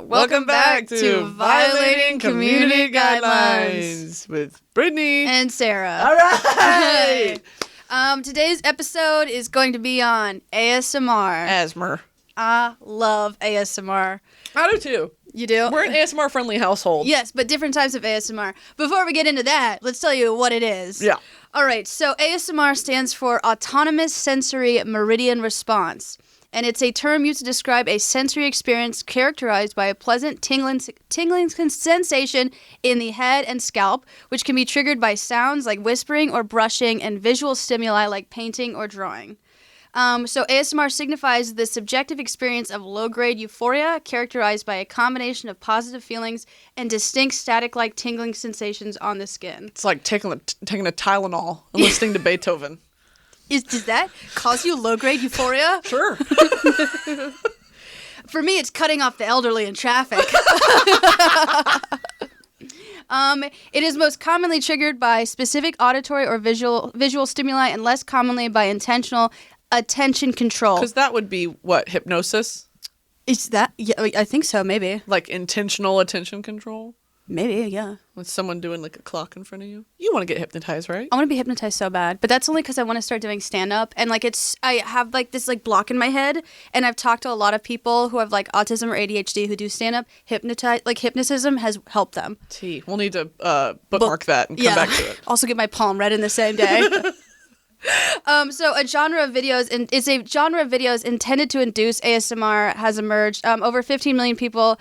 Welcome back to Violating Community Guidelines with Brittany and Sarah. All right. Today's episode is going to be on ASMR. Asthma. I love ASMR. I do too. You do? We're an ASMR-friendly household. Yes, but different types of ASMR. Before we get into that, let's tell you what it is. Yeah. All right, so ASMR stands for Autonomous Sensory Meridian Response. And it's a term used to describe a sensory experience characterized by a pleasant tingling sensation in the head and scalp, which can be triggered by sounds like whispering or brushing and visual stimuli like painting or drawing. So ASMR signifies the subjective experience of low-grade euphoria characterized by a combination of positive feelings and distinct static-like tingling sensations on the skin. It's like taking a Tylenol and listening to Beethoven. Does that cause you low-grade euphoria? Sure. For me, it's cutting off the elderly in traffic. It is most commonly triggered by specific auditory or visual stimuli and less commonly by intentional attention control. Because that would be, what, hypnosis? Is that? Yeah, I think so, maybe. Like intentional attention control? Maybe, yeah. With someone doing like a clock in front of you? You want to get hypnotized, right? I want to be hypnotized so bad, but that's only because I want to start doing stand-up. And like I have like this like block in my head, and I've talked to a lot of people who have like autism or ADHD who do stand-up. Hypnotism has helped them. We'll need to bookmark that and come back to it. Also get my palm read in the same day. So a genre of videos, and it's a genre of videos intended to induce ASMR has emerged. Over 15 million people.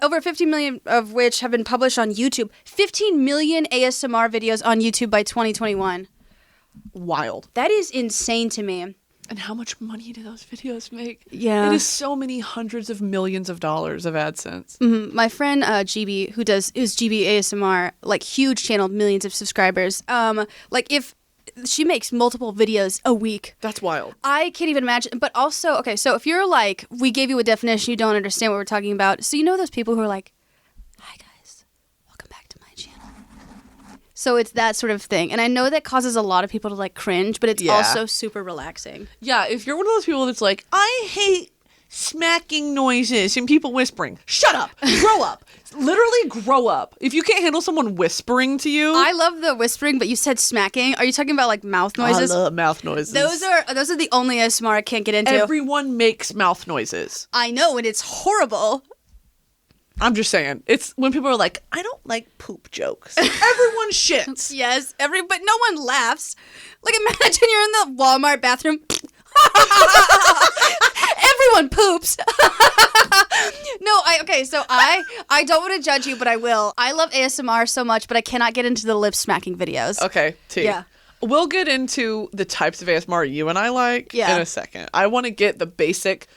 Over 15 million of which have been published on YouTube. 15 million ASMR videos on YouTube by 2021. Wild. That is insane to me. And how much money do those videos make? Yeah. It is so many hundreds of millions of dollars of AdSense. Mm-hmm. My friend GB, is GB ASMR, like huge channel, millions of subscribers. Like if she makes multiple videos a week. That's wild. I can't even imagine. But also, okay, so if you're like, we gave you a definition, you don't understand what we're talking about. So you know those people who are like, hi guys, welcome back to my channel. So it's that sort of thing. And I know that causes a lot of people to like cringe, but it's also super relaxing. Yeah, if you're one of those people that's like, I hate smacking noises and people whispering. Shut up. Grow up. Literally grow up. If you can't handle someone whispering to you. I love the whispering, but you said smacking. Are you talking about like mouth noises? I love mouth noises. Those are the only ASMR I can't get into. Everyone makes mouth noises. I know, and it's horrible. I'm just saying. It's when people are like, I don't like poop jokes. Everyone shits. Yes, but no one laughs. Like imagine you're in the Walmart bathroom. Everyone poops. No, so I don't want to judge you, but I will. I love ASMR so much, but I cannot get into the lip smacking videos. Okay, Yeah. We'll get into the types of ASMR you and I like in a second. I want to get the basic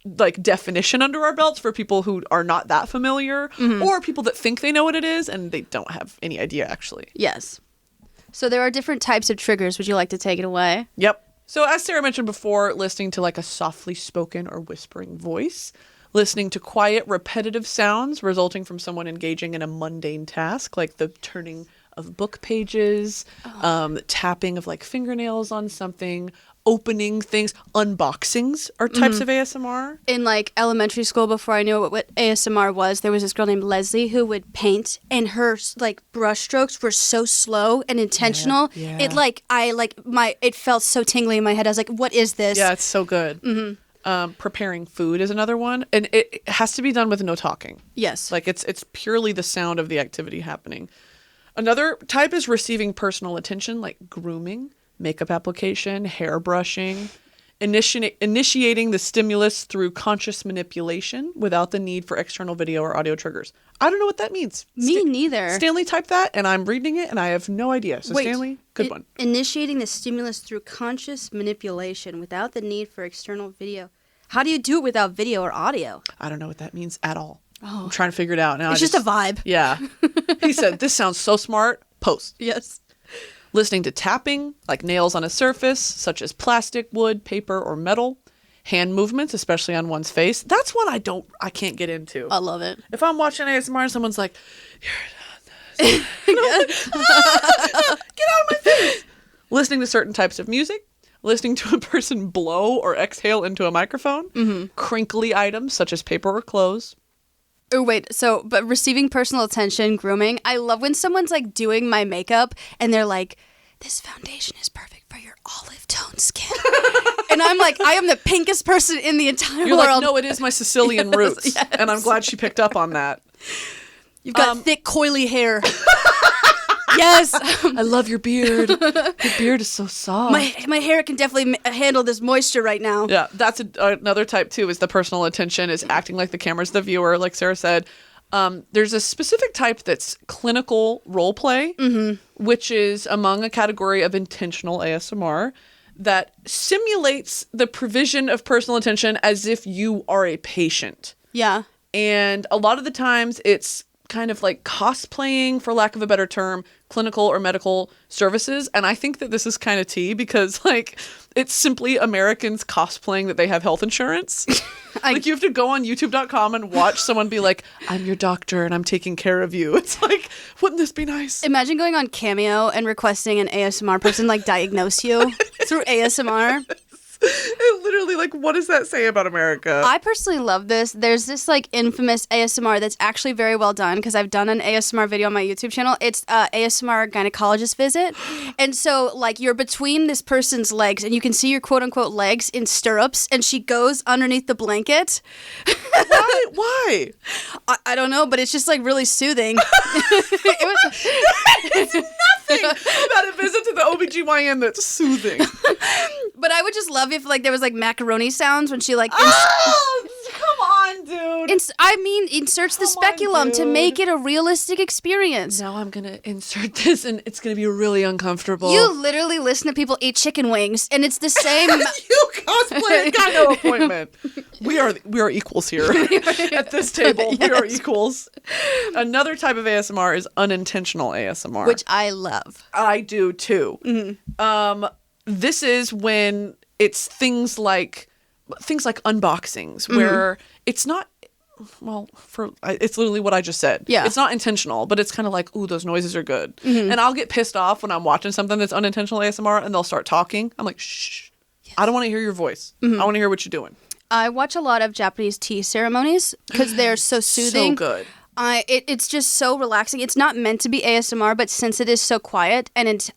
like definition under our belts for people who are not that familiar or people that think they know what it is and they don't have any idea actually. Yes. So there are different types of triggers. Would you like to take it away? Yep. So as Sarah mentioned before, listening to like a softly spoken or whispering voice, listening to quiet, repetitive sounds resulting from someone engaging in a mundane task, like the turning of book pages, tapping of like fingernails on something, opening things, unboxings are types of ASMR. In like elementary school, before I knew what ASMR was, there was this girl named Leslie who would paint, and her like brush strokes were so slow and intentional. Yeah. It felt so tingly in my head. I was like, "What is this?" Yeah, it's so good. Preparing food is another one, and it has to be done with no talking. Yes, like it's purely the sound of the activity happening. Another type is receiving personal attention, like grooming, makeup application, hair brushing, initiating the stimulus through conscious manipulation without the need for external video or audio triggers. I don't know what that means. Me neither. Stanley typed that, and I'm reading it, and I have no idea. So wait, Stanley, good one. Initiating the stimulus through conscious manipulation without the need for external video. How do you do it without video or audio? I don't know what that means at all. Oh. I'm trying to figure it out now. It's just a vibe. Yeah. He said, this sounds so smart. Post. Yes. Listening to tapping, like nails on a surface, such as plastic, wood, paper, or metal. hand movements, especially on one's face. That's one I can't get into. I love it. If I'm watching ASMR and someone's like, get out of my face. Listening to certain types of music, listening to a person blow or exhale into a microphone, crinkly items such as paper or clothes. Oh, wait. So, but receiving personal attention, grooming. I love when someone's like doing my makeup and they're like, this foundation is perfect for your olive tone skin. And I'm like, I am the pinkest person in the entire You're world. like, no, it is my Sicilian roots. Yes. And I'm glad she picked up on that. You've got thick, coily hair. Yes. I love your beard. Your beard is so soft. My hair can definitely handle this moisture right now. Yeah, that's another type too, is the personal attention, is acting like the camera's the viewer, like Sarah said. There's a specific type that's clinical role play, which is among a category of intentional ASMR that simulates the provision of personal attention as if you are a patient. Yeah. And a lot of the times it's kind of like cosplaying, for lack of a better term, clinical or medical services. And I think that this is kind of tea because like it's simply Americans cosplaying that they have health insurance. Like you have to go on youtube.com and watch someone be like, I'm your doctor and I'm taking care of you. It's like, wouldn't this be nice? Imagine going on Cameo and requesting an ASMR person like diagnose you through ASMR. It literally, like, what does that say about America? I personally love this. There's this like infamous ASMR that's actually very well done because I've done an ASMR video on my YouTube channel. It's ASMR gynecologist visit. And so like you're between this person's legs and you can see your quote unquote legs in stirrups and she goes underneath the blanket. Why? I don't know, but it's just like really soothing. It's nothing about a visit to the OBGYN that's soothing. But I would just love if like there was like macaroni sounds when she like Come on, dude. Inserts the speculum to make it a realistic experience. Now I'm going to insert this and it's going to be really uncomfortable. You literally listen to people eat chicken wings and it's the same. You cosplay got no appointment. We are equals here at this table. Yes. We are equals. Another type of ASMR is unintentional ASMR, which I love. I do too. Mm-hmm. This is when it's things like unboxings where it's not, well, it's literally what I just said. Yeah. It's not intentional, but it's kind of like, ooh, those noises are good. Mm-hmm. And I'll get pissed off when I'm watching something that's unintentional ASMR and they'll start talking. I'm like, shh, yes. I don't want to hear your voice. Mm-hmm. I want to hear what you're doing. I watch a lot of Japanese tea ceremonies because they're so soothing. So good. It's just so relaxing. It's not meant to be ASMR, but since it is so quiet and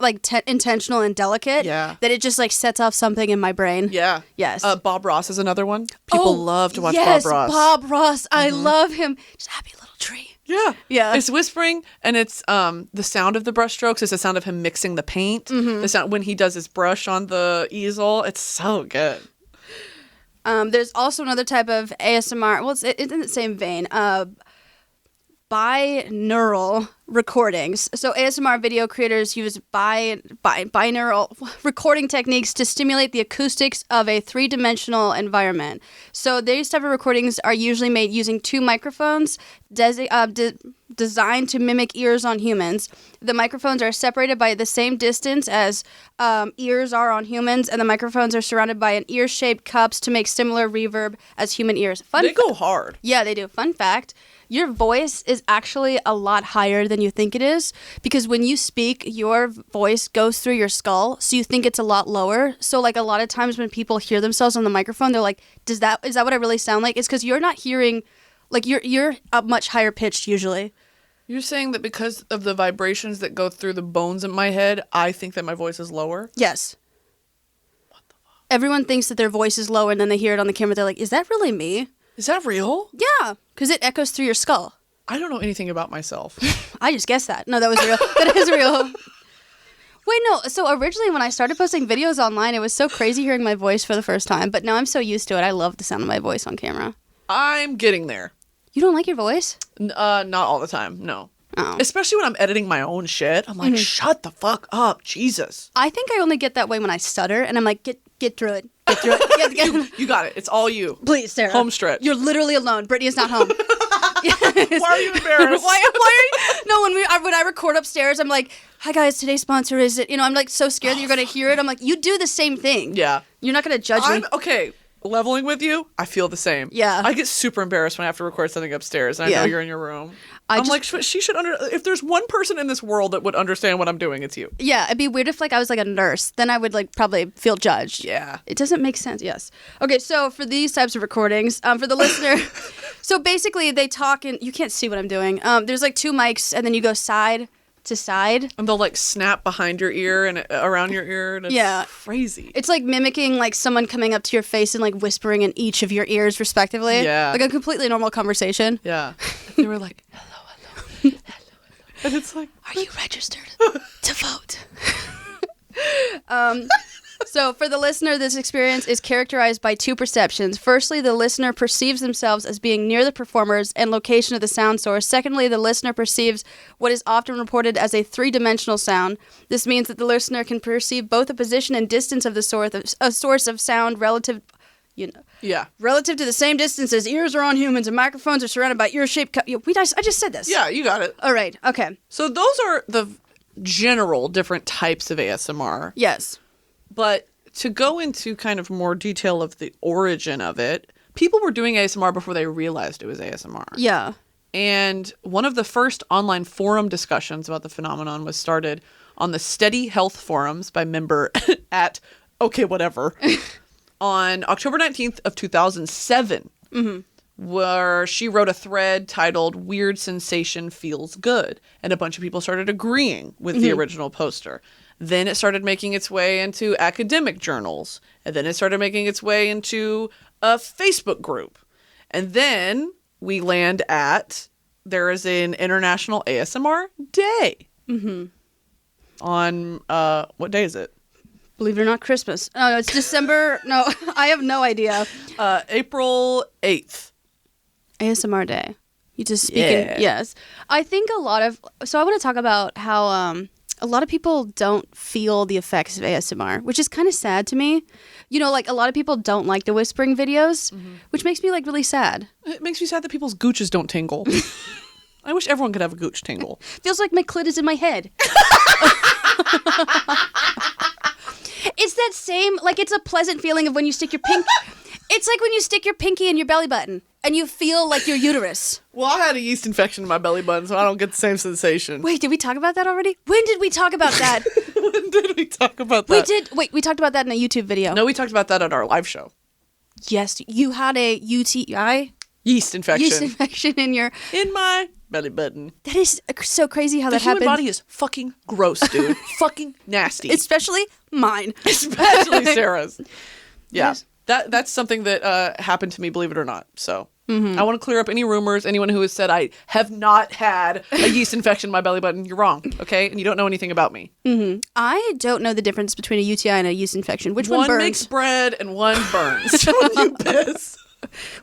intentional and delicate, that it just like sets off something in my brain. Yeah. Yes. Bob Ross is another one. People love to watch Bob Ross. Bob Ross. I love him. Just happy little tree. Yeah. Yeah. It's whispering and it's the sound of the brush strokes is the sound of him mixing the paint. Mm-hmm. The sound when he does his brush on the easel. It's so good. There's also another type of ASMR. Well, it's in the same vein. Binaural recordings. So ASMR video creators use binaural recording techniques to stimulate the acoustics of a three-dimensional environment. So these type of recordings are usually made using two microphones designed to mimic ears on humans. The microphones are separated by the same distance as ears are on humans, and the microphones are surrounded by an ear-shaped cups to make similar reverb as human ears. They go hard. Yeah, they do. Fun fact. Your voice is actually a lot higher than you think it is because when you speak, your voice goes through your skull, so you think it's a lot lower. So like a lot of times when people hear themselves on the microphone, they're like, is that what I really sound like? It's because you're not hearing, like you're up much higher pitched usually. You're saying that because of the vibrations that go through the bones in my head, I think that my voice is lower? Yes. What the fuck? Everyone thinks that their voice is lower and then they hear it on the camera. They're like, is that really me? Is that real? Yeah, because it echoes through your skull. I don't know anything about myself. I just guessed that. No, that was real. That is real. Wait, no. So originally when I started posting videos online, it was so crazy hearing my voice for the first time. But now I'm so used to it. I love the sound of my voice on camera. I'm getting there. You don't like your voice? Not all the time, no. Oh. Especially when I'm editing my own shit. I'm like, shut the fuck up, Jesus. I think I only get that way when I stutter. And I'm like, get through it. Get through it. You got it. It's all you. Please, Sarah. Home stretch. You're literally alone. Brittany is not home. Why are you embarrassed? Why are you? No, when I record upstairs, I'm like, hi guys, today's sponsor is it. I'm like so scared that you're going to hear it. I'm like, you do the same thing. Yeah. You're not going to judge me. Okay. leveling with you, I feel the same. Yeah. I get super embarrassed when I have to record something upstairs and I know you're in your room. I'm like, she should if there's one person in this world that would understand what I'm doing, it's you. Yeah, it'd be weird if like I was like a nurse. Then I would like probably feel judged. Yeah. It doesn't make sense. Yes. Okay, so for these types of recordings, for the listener, so basically they talk and you can't see what I'm doing. There's like 2 mics and then you go side to side. And they'll like snap behind your ear and around your ear. And it's crazy. It's like mimicking like someone coming up to your face and like whispering in each of your ears respectively. Yeah. Like a completely normal conversation. Yeah. They were like, hello. And it's like, are you registered to vote? So for the listener, this experience is characterized by 2 perceptions. Firstly, the listener perceives themselves as being near the performers and location of the sound source. Secondly, the listener perceives what is often reported as a 3-dimensional sound. This means that the listener can perceive both the position and distance of the source of sound relative relative to the same distance as ears are on humans and microphones are surrounded by ear-shaped... I just said this. Yeah, you got it. All right, okay. So those are the general different types of ASMR. Yes. But to go into kind of more detail of the origin of it, people were doing ASMR before they realized it was ASMR. Yeah. And one of the first online forum discussions about the phenomenon was started on the Steady Health forums by member at whatever on October 19th of 2007, where she wrote a thread titled "Weird Sensation Feels Good," and a bunch of people started agreeing with the original poster. Then it started making its way into academic journals. And then it started making its way into a Facebook group. And then we land at, there is an International ASMR Day. On, what day is it? Believe it or not, Christmas. No, it's December. No, I have no idea. April 8th. ASMR Day. You just speaking. Yes. I think I want to talk about how, a lot of people don't feel the effects of ASMR, which is kind of sad to me. You know, like a lot of people don't like the whispering videos, which makes me like really sad. It makes me sad that people's gooches don't tingle. I wish everyone could have a gooch tingle. Feels like my clit is in my head. It's that same, like it's a pleasant feeling of when you stick your It's like when you stick your pinky in your belly button and you feel like your uterus. Well, I had a yeast infection in my belly button, so I don't get the same sensation. Wait, did we talk about that already? When did we talk about that? When did we talk about that? We did. Wait, we talked about that in a YouTube video. No, we talked about that at our live show. Yes, you had a UTI? Yeast infection. Yeast infection in my belly button. That is so crazy how that happened. The human body is fucking gross, dude. Fucking nasty. Especially mine. Especially Sarah's. Yeah. Yes. That's something that happened to me, believe it or not. So I want to clear up any rumors. Anyone who has said I have not had a yeast infection in my belly button, you're wrong, okay? And you don't know anything about me. I don't know the difference between a UTI and a yeast infection. Which one burns? One makes bread and one burns when you piss.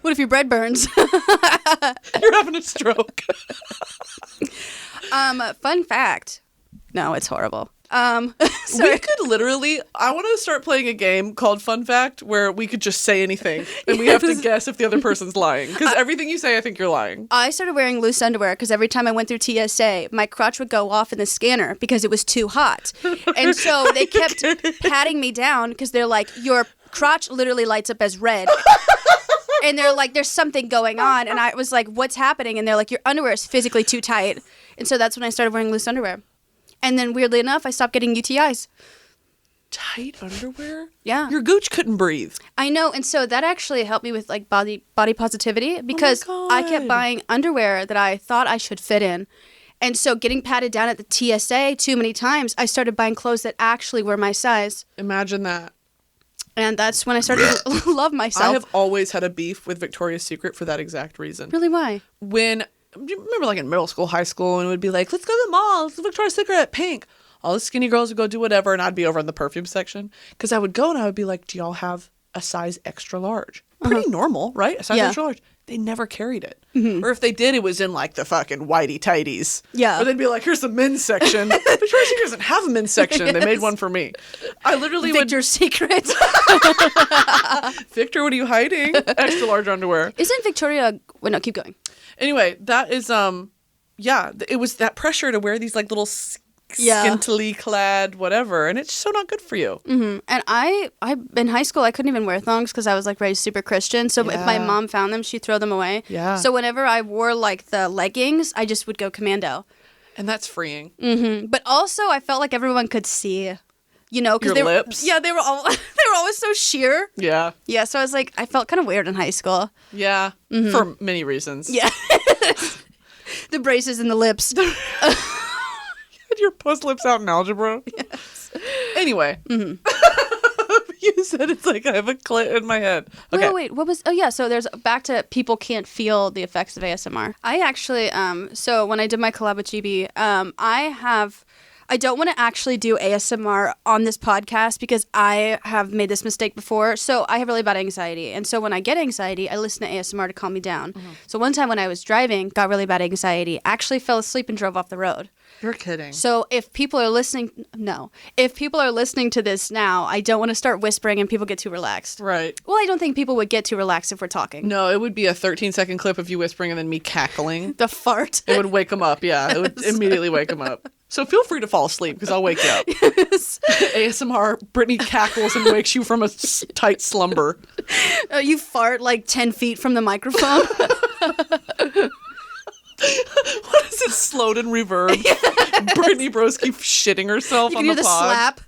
What if your bread burns? You're having a stroke. Fun fact. No, it's horrible. We could literally, I want to start playing a game called Fun Fact where we could just say anything and we have to guess if the other person's lying. Because everything you say, I think you're lying. I started wearing loose underwear because every time I went through TSA, my crotch would go off in the scanner because it was too hot. And so they kept patting me down because they're like, your crotch literally lights up as red. And they're like, there's something going on. And I was like, what's happening? And they're like, your underwear is physically too tight. And so that's when I started wearing loose underwear. And then weirdly enough, I stopped getting UTIs. Tight underwear? Yeah. Your gooch couldn't breathe. I know. And so that actually helped me with like body positivity because I kept buying underwear that I thought I should fit in. And so getting patted down at the TSA too many times, I started buying clothes that actually were my size. Imagine that. And that's when I started to love myself. I have always had a beef with Victoria's Secret for that exact reason. Really? Why? Do you remember like in middle school, high school, and it would be like, let's go to the mall, let's go to Victoria's Secret at Pink. All the skinny girls would go do whatever, and I'd be over in the perfume section. Because I would go and I would be like, do y'all have a size extra large? Pretty normal, right? A size extra large. They never carried it. Or if they did, it was in like the fucking whitey tighties. Yeah. Or they'd be like, here's the men's section. Victoria's Secret doesn't have a men's section. Yes. They made one for me. I literally Victor's Secret. Victor, what are you hiding? Extra large underwear. Isn't Victoria... Wait, no, keep going. Anyway, that is, it was that pressure to wear these like little scantily clad, whatever, and it's so not good for you. Mm-hmm. And I in high school, I couldn't even wear thongs because I was like raised super Christian. So if my mom found them, she'd throw them away. Yeah. So whenever I wore like the leggings, I just would go commando. And that's freeing. Mm-hmm. But also, I felt like everyone could see, because your lips. Yeah, they were always so sheer. Yeah. Yeah. So I was like, I felt kind of weird in high school. Yeah. For many reasons. Yeah. The braces and the lips. You had your puss lips out in algebra. Yes. Anyway. Mm-hmm. You said it's like I have a clit in my head. Okay. Wait. What was? Oh yeah. So there's back to people can't feel the effects of ASMR. I actually so when I did my collab with GB, I don't want to actually do ASMR on this podcast because I have made this mistake before. So I have really bad anxiety. And so when I get anxiety, I listen to ASMR to calm me down. Mm-hmm. So one time when I was driving, got really bad anxiety, actually fell asleep and drove off the road. You're kidding. So if people are listening to this now, I don't want to start whispering and people get too relaxed. Right. Well, I don't think people would get too relaxed if we're talking. No, it would be a 13-second clip of you whispering and then me cackling. The fart. It would wake them up, yeah. Yes. It would immediately wake them up. So feel free to fall asleep because I'll wake you up. Yes. ASMR, Brittany cackles and wakes you from a tight slumber. You fart like 10 feet from the microphone. What is it? Slowed and reverb. Yes. Brittany Broski shitting herself on the pod. You can hear the slap.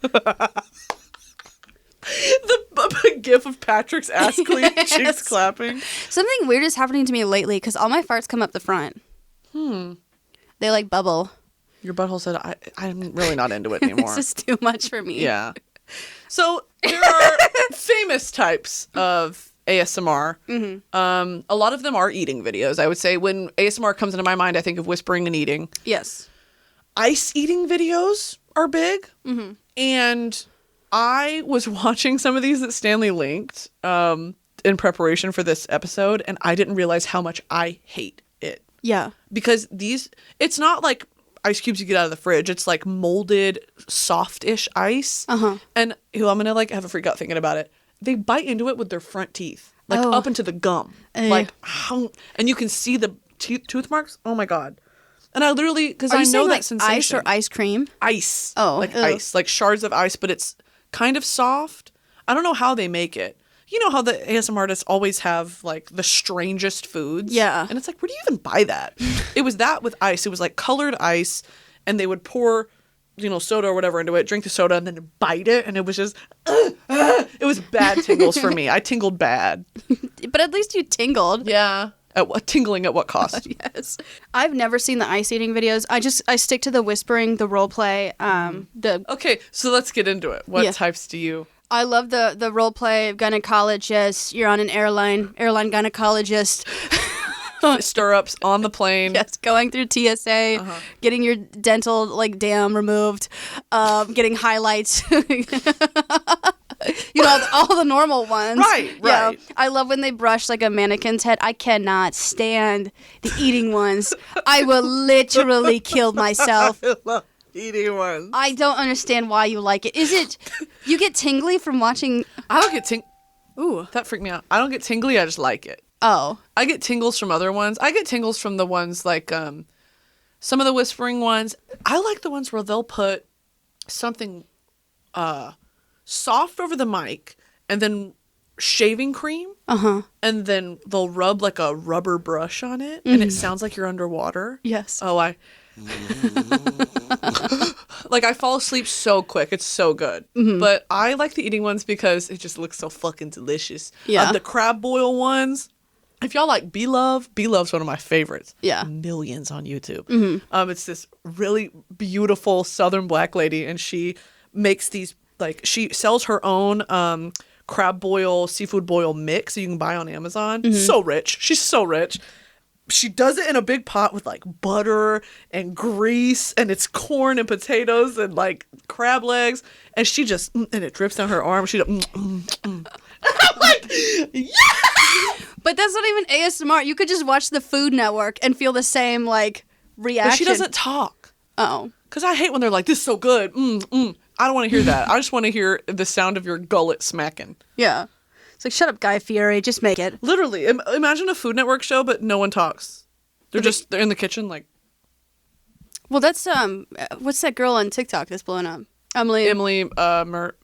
The gif of Patrick's ass cheeks clapping. Something weird is happening to me lately because all my farts come up the front. They like bubble. Your butthole said, I'm really not into it anymore. This is too much for me. Yeah. So there are famous types of ASMR. Mm-hmm. A lot of them are eating videos. I would say when ASMR comes into my mind, I think of whispering and eating. Yes. Ice eating videos are big. Mm-hmm. And I was watching some of these that Stanley linked in preparation for this episode, and I didn't realize how much I hate it. Yeah. Because it's not like ice cubes you get out of the fridge. It's like molded, soft-ish ice. Uh-huh. And I'm going to like have a freak out thinking about it. They bite into it with their front teeth, like up into the gum. Like, and you can see the tooth marks. Oh my God. And I literally, because I know that like sensation. Ice or ice cream? Ice. Oh. Like ice, like shards of ice, but it's kind of soft. I don't know how they make it. You know how the ASMR artists always have like the strangest foods? Yeah. And it's like, where do you even buy that? It was that with ice. It was like colored ice, and they would pour, soda or whatever into it, drink the soda, and then bite it, and it was just, it was bad tingles for me. I tingled bad. But at least you tingled. Yeah. Tingling at what cost? Yes. I've never seen the ice eating videos. I stick to the whispering, the role play, Okay, so let's get into it. What types do you? I love the role play gynecologist. You're on an airline gynecologist. Stirrups on the plane. Yes, going through TSA, getting your dental dam removed, getting highlights. All the normal ones. Right. Yeah. I love when they brush like a mannequin's head. I cannot stand the eating ones. I will literally kill myself. I love eating ones. I don't understand why you like it. Is it you get tingly from watching? I don't get Ooh, that freaked me out. I don't get tingly. I just like it. Oh. I get tingles from other ones. I get tingles from the ones like some of the whispering ones. I like the ones where they'll put something soft over the mic and then shaving cream. And then they'll rub like a rubber brush on it and it sounds like you're underwater. Yes. Oh, I fall asleep so quick. It's so good. But I like the eating ones because it just looks so fucking delicious. Yeah. The crab boil ones. If y'all like Belove's one of my favorites. Yeah. Millions on YouTube. It's this really beautiful Southern black lady, and she makes these, she sells her own crab boil, seafood boil mix that you can buy on Amazon. So rich. She's so rich. She does it in a big pot with butter and grease, and it's corn and potatoes and crab legs, and she just and it drips down her arm. She I'm like, yeah! But that's not even ASMR. You could just watch the Food Network and feel the same reaction. But she doesn't talk. Oh, because I hate when they're like, "This is so good." I don't want to hear that. I just want to hear the sound of your gullet smacking. Yeah. It's like, shut up, Guy Fieri. Just make it. Literally. Imagine a Food Network show, but no one talks. They're in the kitchen Well, that's what's that girl on TikTok that's blowing up? Emily. Yeah, her.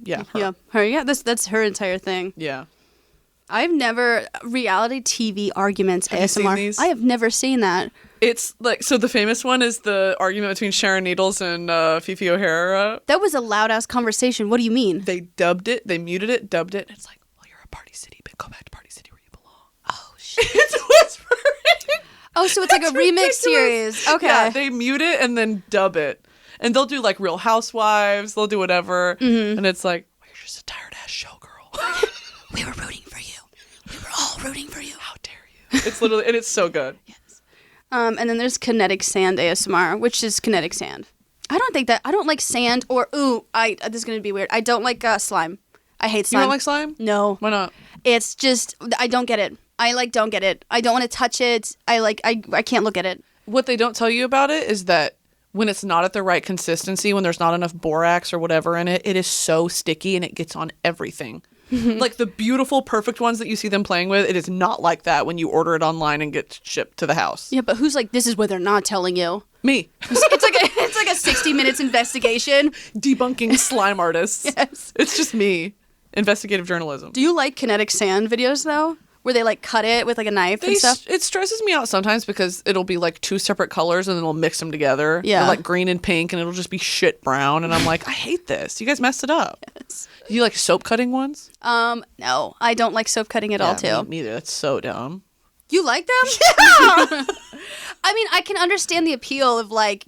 Yeah, her. Yeah, that's her entire thing. Yeah. I've never reality TV arguments Have you ASMR. seen these? I have never seen that. It's like, so the famous one is the argument between Sharon Needles and Fifi O'Hara. That was a loud ass conversation. What do you mean? They dubbed it, they muted it, dubbed it. And it's like, well, you're a Party City, but go back to Party City where you belong. Oh shit. It's whispering. Oh, so it's like a remix ridiculous. series. Okay. Yeah, they mute it and then dub it. And they'll do like Real Housewives, they'll do whatever. Mm-hmm. And it's like, well, you're just a tired ass showgirl. We were rooting for you. We were all rooting for you. How dare you? It's literally, and it's so good. Yes. And then there's kinetic sand ASMR, which is kinetic sand. I don't like sand or, this is going to be weird. I don't like slime. I hate slime. You don't like slime? No. Why not? It's just, I don't get it. Don't get it. I don't want to touch it. I can't look at it. What they don't tell you about it is that when it's not at the right consistency, when there's not enough borax or whatever in it, it is so sticky and it gets on everything. Like the beautiful, perfect ones that you see them playing with, it is not like that when you order it online and get shipped to the house. Yeah, but who's like, this is what they're not telling you? Me. It's like a 60 minutes investigation. Debunking slime artists. Yes. It's just me. Investigative journalism. Do you like kinetic sand videos, though? Where they, like, cut it with, like, a knife and stuff? It stresses me out sometimes because it'll be, like, two separate colors and then they'll mix them together. Yeah. They're, like, green and pink and it'll just be shit brown. And I'm like, I hate this. You guys messed it up. Yes. You like soap cutting ones? No. I don't like soap cutting at all, too. Me neither. That's so dumb. You like them? Yeah! I mean, I can understand the appeal of, like,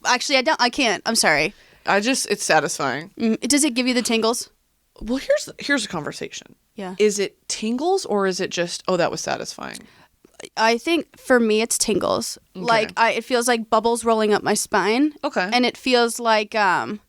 actually, I can't. I'm sorry. It's satisfying. Does it give you the tingles? Well, here's a conversation. Yeah. Is it tingles or is it just, that was satisfying? I think for me it's tingles. Okay. Like it feels like bubbles rolling up my spine. Okay. And it feels like damn,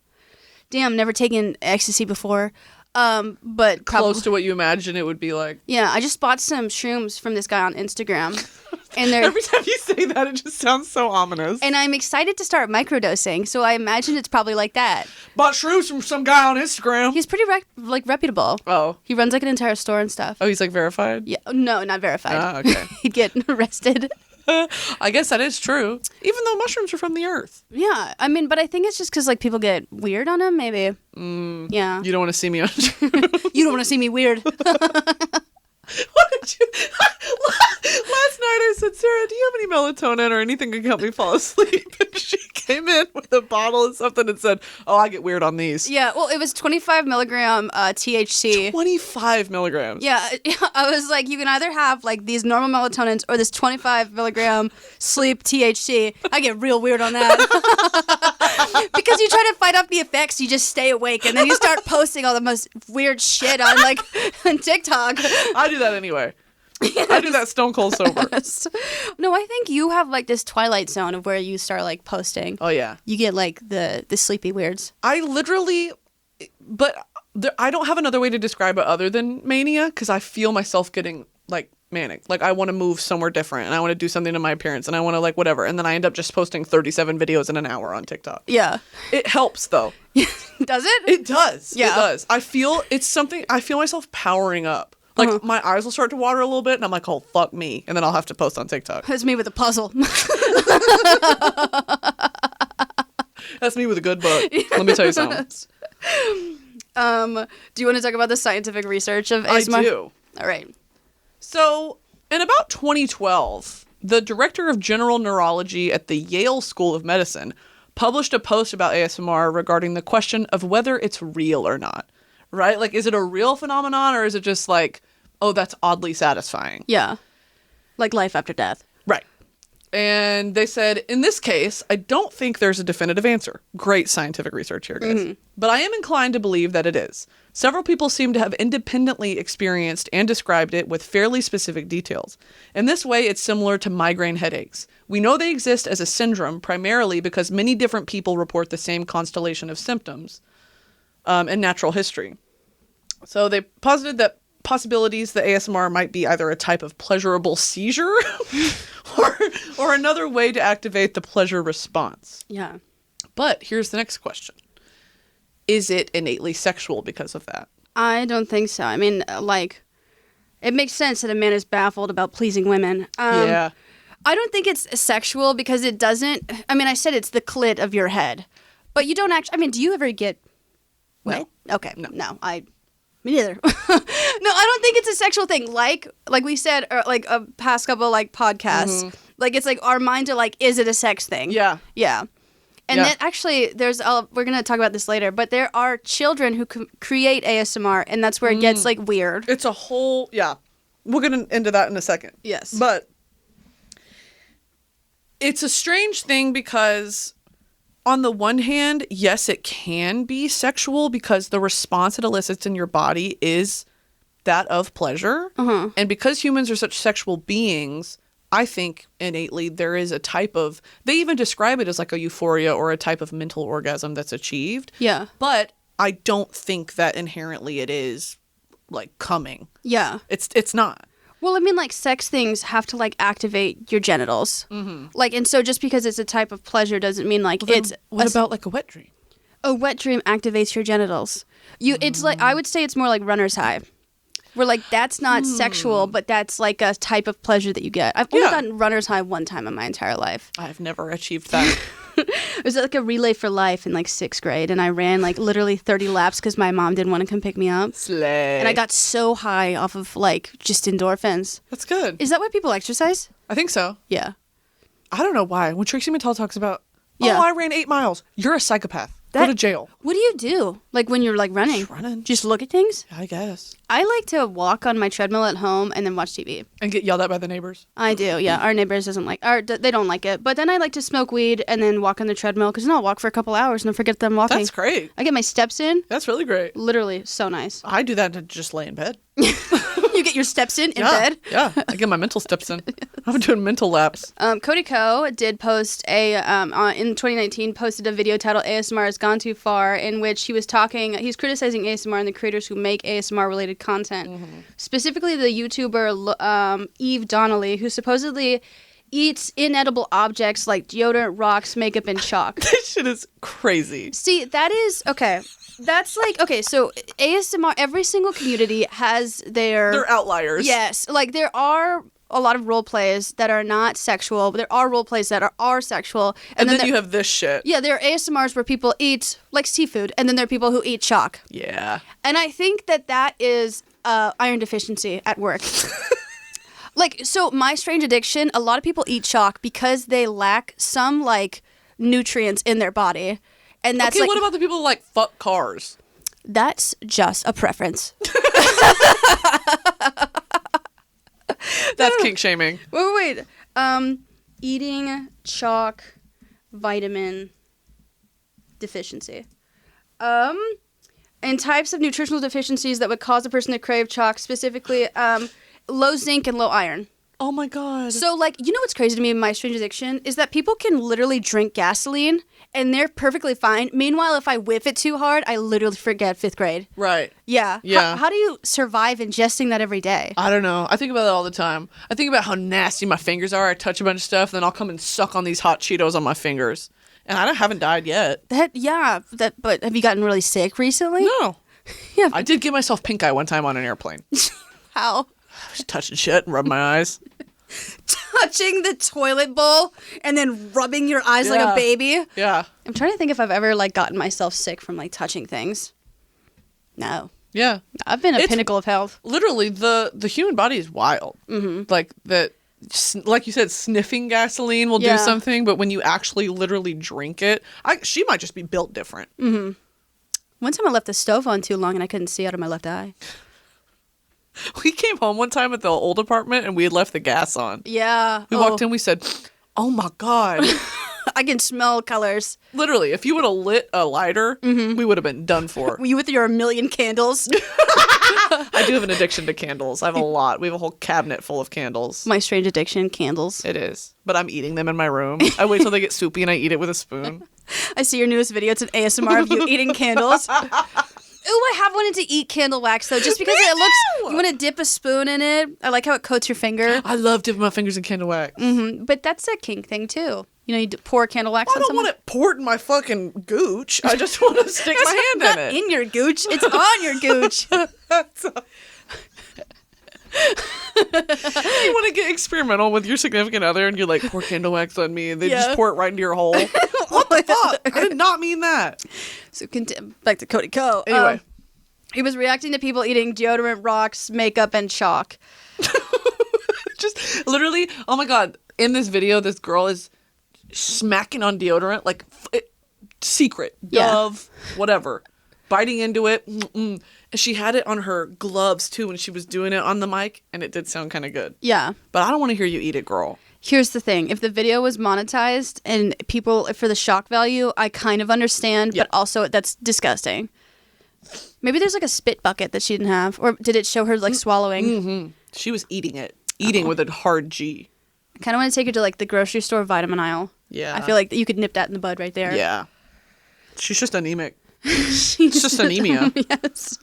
never taken ecstasy before. But Close to what you imagine it would be like. Yeah, I just bought some shrooms from this guy on Instagram. And they're Every time you say that, it just sounds so ominous. and I'm excited to start microdosing, so I imagine it's probably like that. Bought shrooms from some guy on Instagram. He's pretty reputable. Oh. He runs like an entire store and stuff. Oh, he's like verified? Yeah, no, not verified. Ah, okay. He'd get arrested. I guess that is true. Even though mushrooms are from the earth. Yeah, I mean, but I think it's just because like people get weird on him, maybe. Yeah. You don't want to see me on shrooms. You don't want to see me weird. What did you... Last night I said, Sarah, do you have any melatonin or anything that can help me fall asleep? And she came in with a bottle of something and said, I get weird on these. Yeah, well, it was 25 milligram THC. 25 milligrams. Yeah, I was like, you can either have like these normal melatonins or this 25 milligram sleep THC. I get real weird on that. Because you try to fight off the effects, you just stay awake, and then you start posting all the most weird shit on like on TikTok. I do that anyway. Yes. I do that stone cold sober. Yes. No, I think you have like this twilight zone of where you start like posting. Oh yeah. You get like the sleepy weirds. I literally, I don't have another way to describe it other than mania because I feel myself getting like manic. Like I want to move somewhere different and I want to do something to my appearance and I want to like whatever. And then I end up just posting 37 videos in an hour on TikTok. Yeah. It helps though. Does it? It does. Yeah. It does. I feel myself powering up. Like, my eyes will start to water a little bit, and I'm like, oh, fuck me. And then I'll have to post on TikTok. That's me with a puzzle. That's me with a good book. Let me tell you something. Do you want to talk about the scientific research of ASMR? I do. All right. So, in about 2012, the director of general neurology at the Yale School of Medicine published a post about ASMR regarding the question of whether it's real or not. Right? Like, is it a real phenomenon or is it just like, oh, that's oddly satisfying? Yeah. Like life after death. Right. And they said, in this case, I don't think there's a definitive answer. Great scientific research here, guys. Mm-hmm. But I am inclined to believe that it is. Several people seem to have independently experienced and described it with fairly specific details. In this way, it's similar to migraine headaches. We know they exist as a syndrome primarily because many different people report the same constellation of symptoms in natural history. So they posited that possibilities that ASMR might be either a type of pleasurable seizure or another way to activate the pleasure response. Yeah. But here's the next question. Is it innately sexual because of that? I don't think so. I mean, like, it makes sense that a man is baffled about pleasing women. Yeah. I don't think it's sexual because it doesn't. I mean, I said it's the clit of your head, but you don't actually. I mean, do you ever get wet? No. Okay, no, me neither. No, I don't think it's a sexual thing. Like we said, like a past couple like podcasts. Like it's like our minds are like, is it a sex thing? Yeah. Yeah. And then actually, we're going to talk about this later, but there are children who create ASMR, and that's where it gets, like, weird. It's a whole, we'll get into that in a second. Yes. But it's a strange thing because on the one hand, yes, it can be sexual because the response it elicits in your body is that of pleasure. And because humans are such sexual beings, I think innately there is a type of, they even describe it as like a euphoria or a type of mental orgasm that's achieved. Yeah. But I don't think that inherently it is like coming. Yeah. It's not. Well, I mean, like, sex things have to, like, activate your genitals. Like, and so just because it's a type of pleasure doesn't mean, like, Well, it's... What about like a wet dream? A wet dream activates your genitals. It's like, I would say it's more like runner's high. Where, like, that's not sexual, but that's, like, a type of pleasure that you get. I've only gotten runner's high one time in my entire life. I've never achieved that. It was, like, a relay for life in, like, 6th grade, and I ran, like, literally 30 laps because my mom didn't want to come pick me up. Slay. And I got so high off of, like, just endorphins. That's good. Is that why people exercise? I think so. Yeah. I don't know why. When Trixie Mattel talks about, Yeah. I ran 8 miles. You're a psychopath. Go to jail. What do you do? Like, when you're, like, running? Just running. Just look at things? I guess. I like to walk on my treadmill at home and then watch TV. And get yelled at by the neighbors. I do, yeah. Our neighbors they don't like it. But then I like to smoke weed and then walk on the treadmill because then I'll walk for a couple hours and then forget that I'm walking. That's great. I get my steps in. That's really great. Literally so nice. I do that to just lay in bed. You get your steps in bed? Yeah, I get my mental steps in. I'm doing mental laps. Cody Ko did post in 2019, posted a video titled ASMR Has Gone Too Far, in which he's criticizing ASMR and the creators who make ASMR related content. Specifically the YouTuber Eve Donnelly, who supposedly eats inedible objects like deodorant, rocks, makeup, and chalk. This shit is crazy. See, that is, okay. That's like, okay, so ASMR, every single community has They're outliers. Yes. Like, there are a lot of role plays that are not sexual, but there are role plays that are sexual. And then you have this shit. Yeah, there are ASMRs where people eat, like, seafood, and then there are people who eat chalk. Yeah. And I think that is iron deficiency at work. Like, so my strange addiction, a lot of people eat chalk because they lack some, like, nutrients in their body. And that's okay, like, what about the people who like fuck cars? That's just a preference. That's kink shaming. Wait. Eating chalk, vitamin deficiency. And types of nutritional deficiencies that would cause a person to crave chalk, specifically low zinc and low iron. Oh my god. So, like, you know what's crazy to me in my strange addiction is that people can literally drink gasoline and they're perfectly fine. Meanwhile, if I whiff it too hard, I literally forget 5th grade. Right. Yeah. Yeah. How do you survive ingesting that every day? I don't know. I think about that all the time. I think about how nasty my fingers are. I touch a bunch of stuff, then I'll come and suck on these hot Cheetos on my fingers. And I haven't died yet. But have you gotten really sick recently? No. Yeah. I did give myself pink eye one time on an airplane. How? Just touching shit and rubbing my eyes. Touching the toilet bowl and then rubbing your eyes like a baby? Yeah. I'm trying to think if I've ever, like, gotten myself sick from, like, touching things. No. Yeah. I've been a pinnacle of health. Literally, the human body is wild. Mm-hmm. Like, like you said, sniffing gasoline will do something, but when you actually literally drink it, she might just be built different. Mm-hmm. One time I left the stove on too long and I couldn't see out of my left eye. We came home one time at the old apartment and we had left the gas on. Yeah. We walked in, we said, oh my God. I can smell colors. Literally, if you would have lit a lighter, we would have been done for. You with your 1,000,000 candles? I do have an addiction to candles. I have a lot. We have a whole cabinet full of candles. My strange addiction, candles. It is. But I'm eating them in my room. I wait till they get soupy and I eat it with a spoon. I see your newest video. It's an ASMR of you eating candles. Ooh, I have wanted to eat candle wax, though, just because it looks... You want to dip a spoon in it. I like how it coats your finger. I love dipping my fingers in candle wax. Mm-hmm. But that's a kink thing, too. You know, you pour candle wax on someone. I don't want it poured in my fucking gooch. I just want to stick my hand in it. In your gooch. It's on your gooch. You want to get experimental with your significant other and you're like, pour candle wax on me, and they just pour it right into your hole. What the fuck? I did not mean that. So back to Cody Co. Anyway. He was reacting to people eating deodorant, rocks, makeup, and chalk. Just literally, oh my God. In this video, this girl is smacking on deodorant, like secret, Dove, whatever. Biting into it. And she had it on her gloves too when she was doing it on the mic, and it did sound kind of good. Yeah. But I don't want to hear you eat it, girl. Here's the thing. If the video was monetized and people, for the shock value, I kind of understand, but also that's disgusting. Maybe there's like a spit bucket that she didn't have. Or did it show her like swallowing? Mm-hmm. She was eating it. Eating with a hard G. I kind of want to take her to like the grocery store vitamin aisle. Yeah. I feel like you could nip that in the bud right there. Yeah. She's just anemic. It's just anemia. Yes.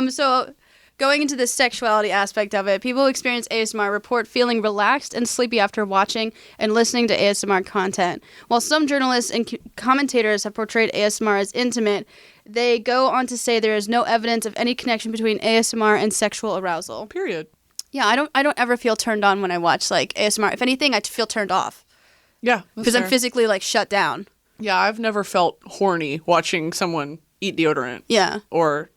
So going into the sexuality aspect of it, people who experience ASMR report feeling relaxed and sleepy after watching and listening to ASMR content. While some journalists and commentators have portrayed ASMR as intimate, they go on to say there is no evidence of any connection between ASMR and sexual arousal. Period. Yeah, I don't ever feel turned on when I watch like ASMR. If anything, I feel turned off. Yeah. Because I'm physically like shut down. Yeah, I've never felt horny watching someone eat deodorant. Yeah. Or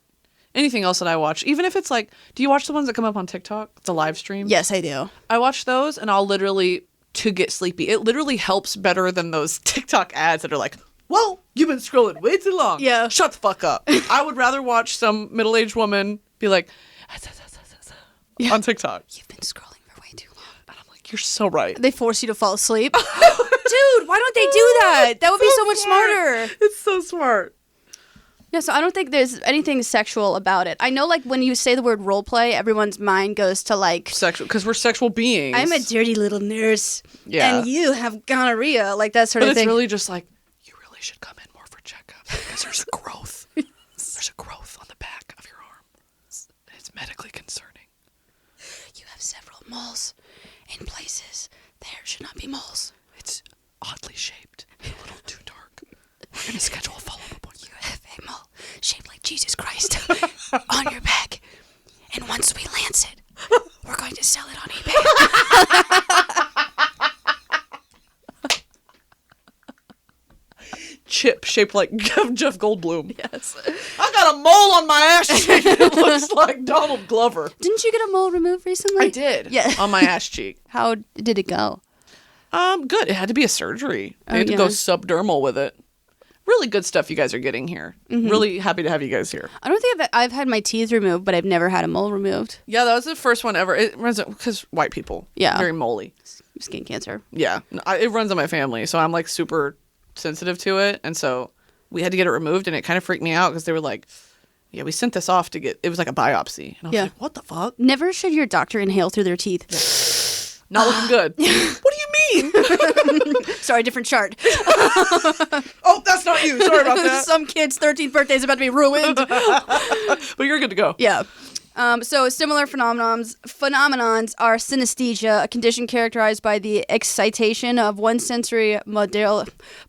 anything else that I watch. Even if it's like, do you watch the ones that come up on TikTok? It's a live stream. Yes, I do. I watch those and I'll literally, to get sleepy, it literally helps better than those TikTok ads that are like, well, you've been scrolling way too long. Yeah. Shut the fuck up. I would rather watch some middle-aged woman be like, on TikTok. You've been scrolling for way too long. And I'm like, you're so right. They force you to fall asleep. Dude, why don't they do that? That would be so much smarter. It's so smart. Yeah, so I don't think there's anything sexual about it. I know, like, when you say the word role play, everyone's mind goes to, like... Sexual, because we're sexual beings. I'm a dirty little nurse. Yeah. And you have gonorrhea. Like, that sort but of thing. But it's really just like, you really should come in more for checkups because there's a growth. There's a growth on the back of your arm. It's medically concerning. You have several moles in places there should not be moles. It's oddly shaped and a little too dark. We're going to schedule a follow-up appointment. You have a mole shaped like Jesus Christ on your back. And once we lance it, we're going to sell it on eBay. Chip shaped like Jeff Goldblum. Yes. I got a mole on my ass cheek. It looks like Donald Glover. Didn't you get a mole removed recently? I did. Yeah. On my ass cheek. How did it go? Good. It had to be a surgery. I had to go subdermal with it. Really good stuff you guys are getting here. Mm-hmm. Really happy to have you guys here. I don't think I've had my teeth removed, but I've never had a mole removed. Yeah, that was the first one ever. It runs because white people. Yeah. Very moly. Skin cancer. Yeah. It runs in my family, so I'm like super sensitive to it, and so we had to get it removed, and it kind of freaked me out because they were like, yeah, we sent this off to get, it was like a biopsy, and I was like, what the fuck? Never should your doctor inhale through their teeth. Yeah. Not looking good. What do you mean? Sorry, different chart. Oh, that's not you. Sorry about that. Some kid's 13th birthday is about to be ruined. But you're good to go. Yeah. So similar phenomenons are synesthesia, a condition characterized by the excitation of one sensory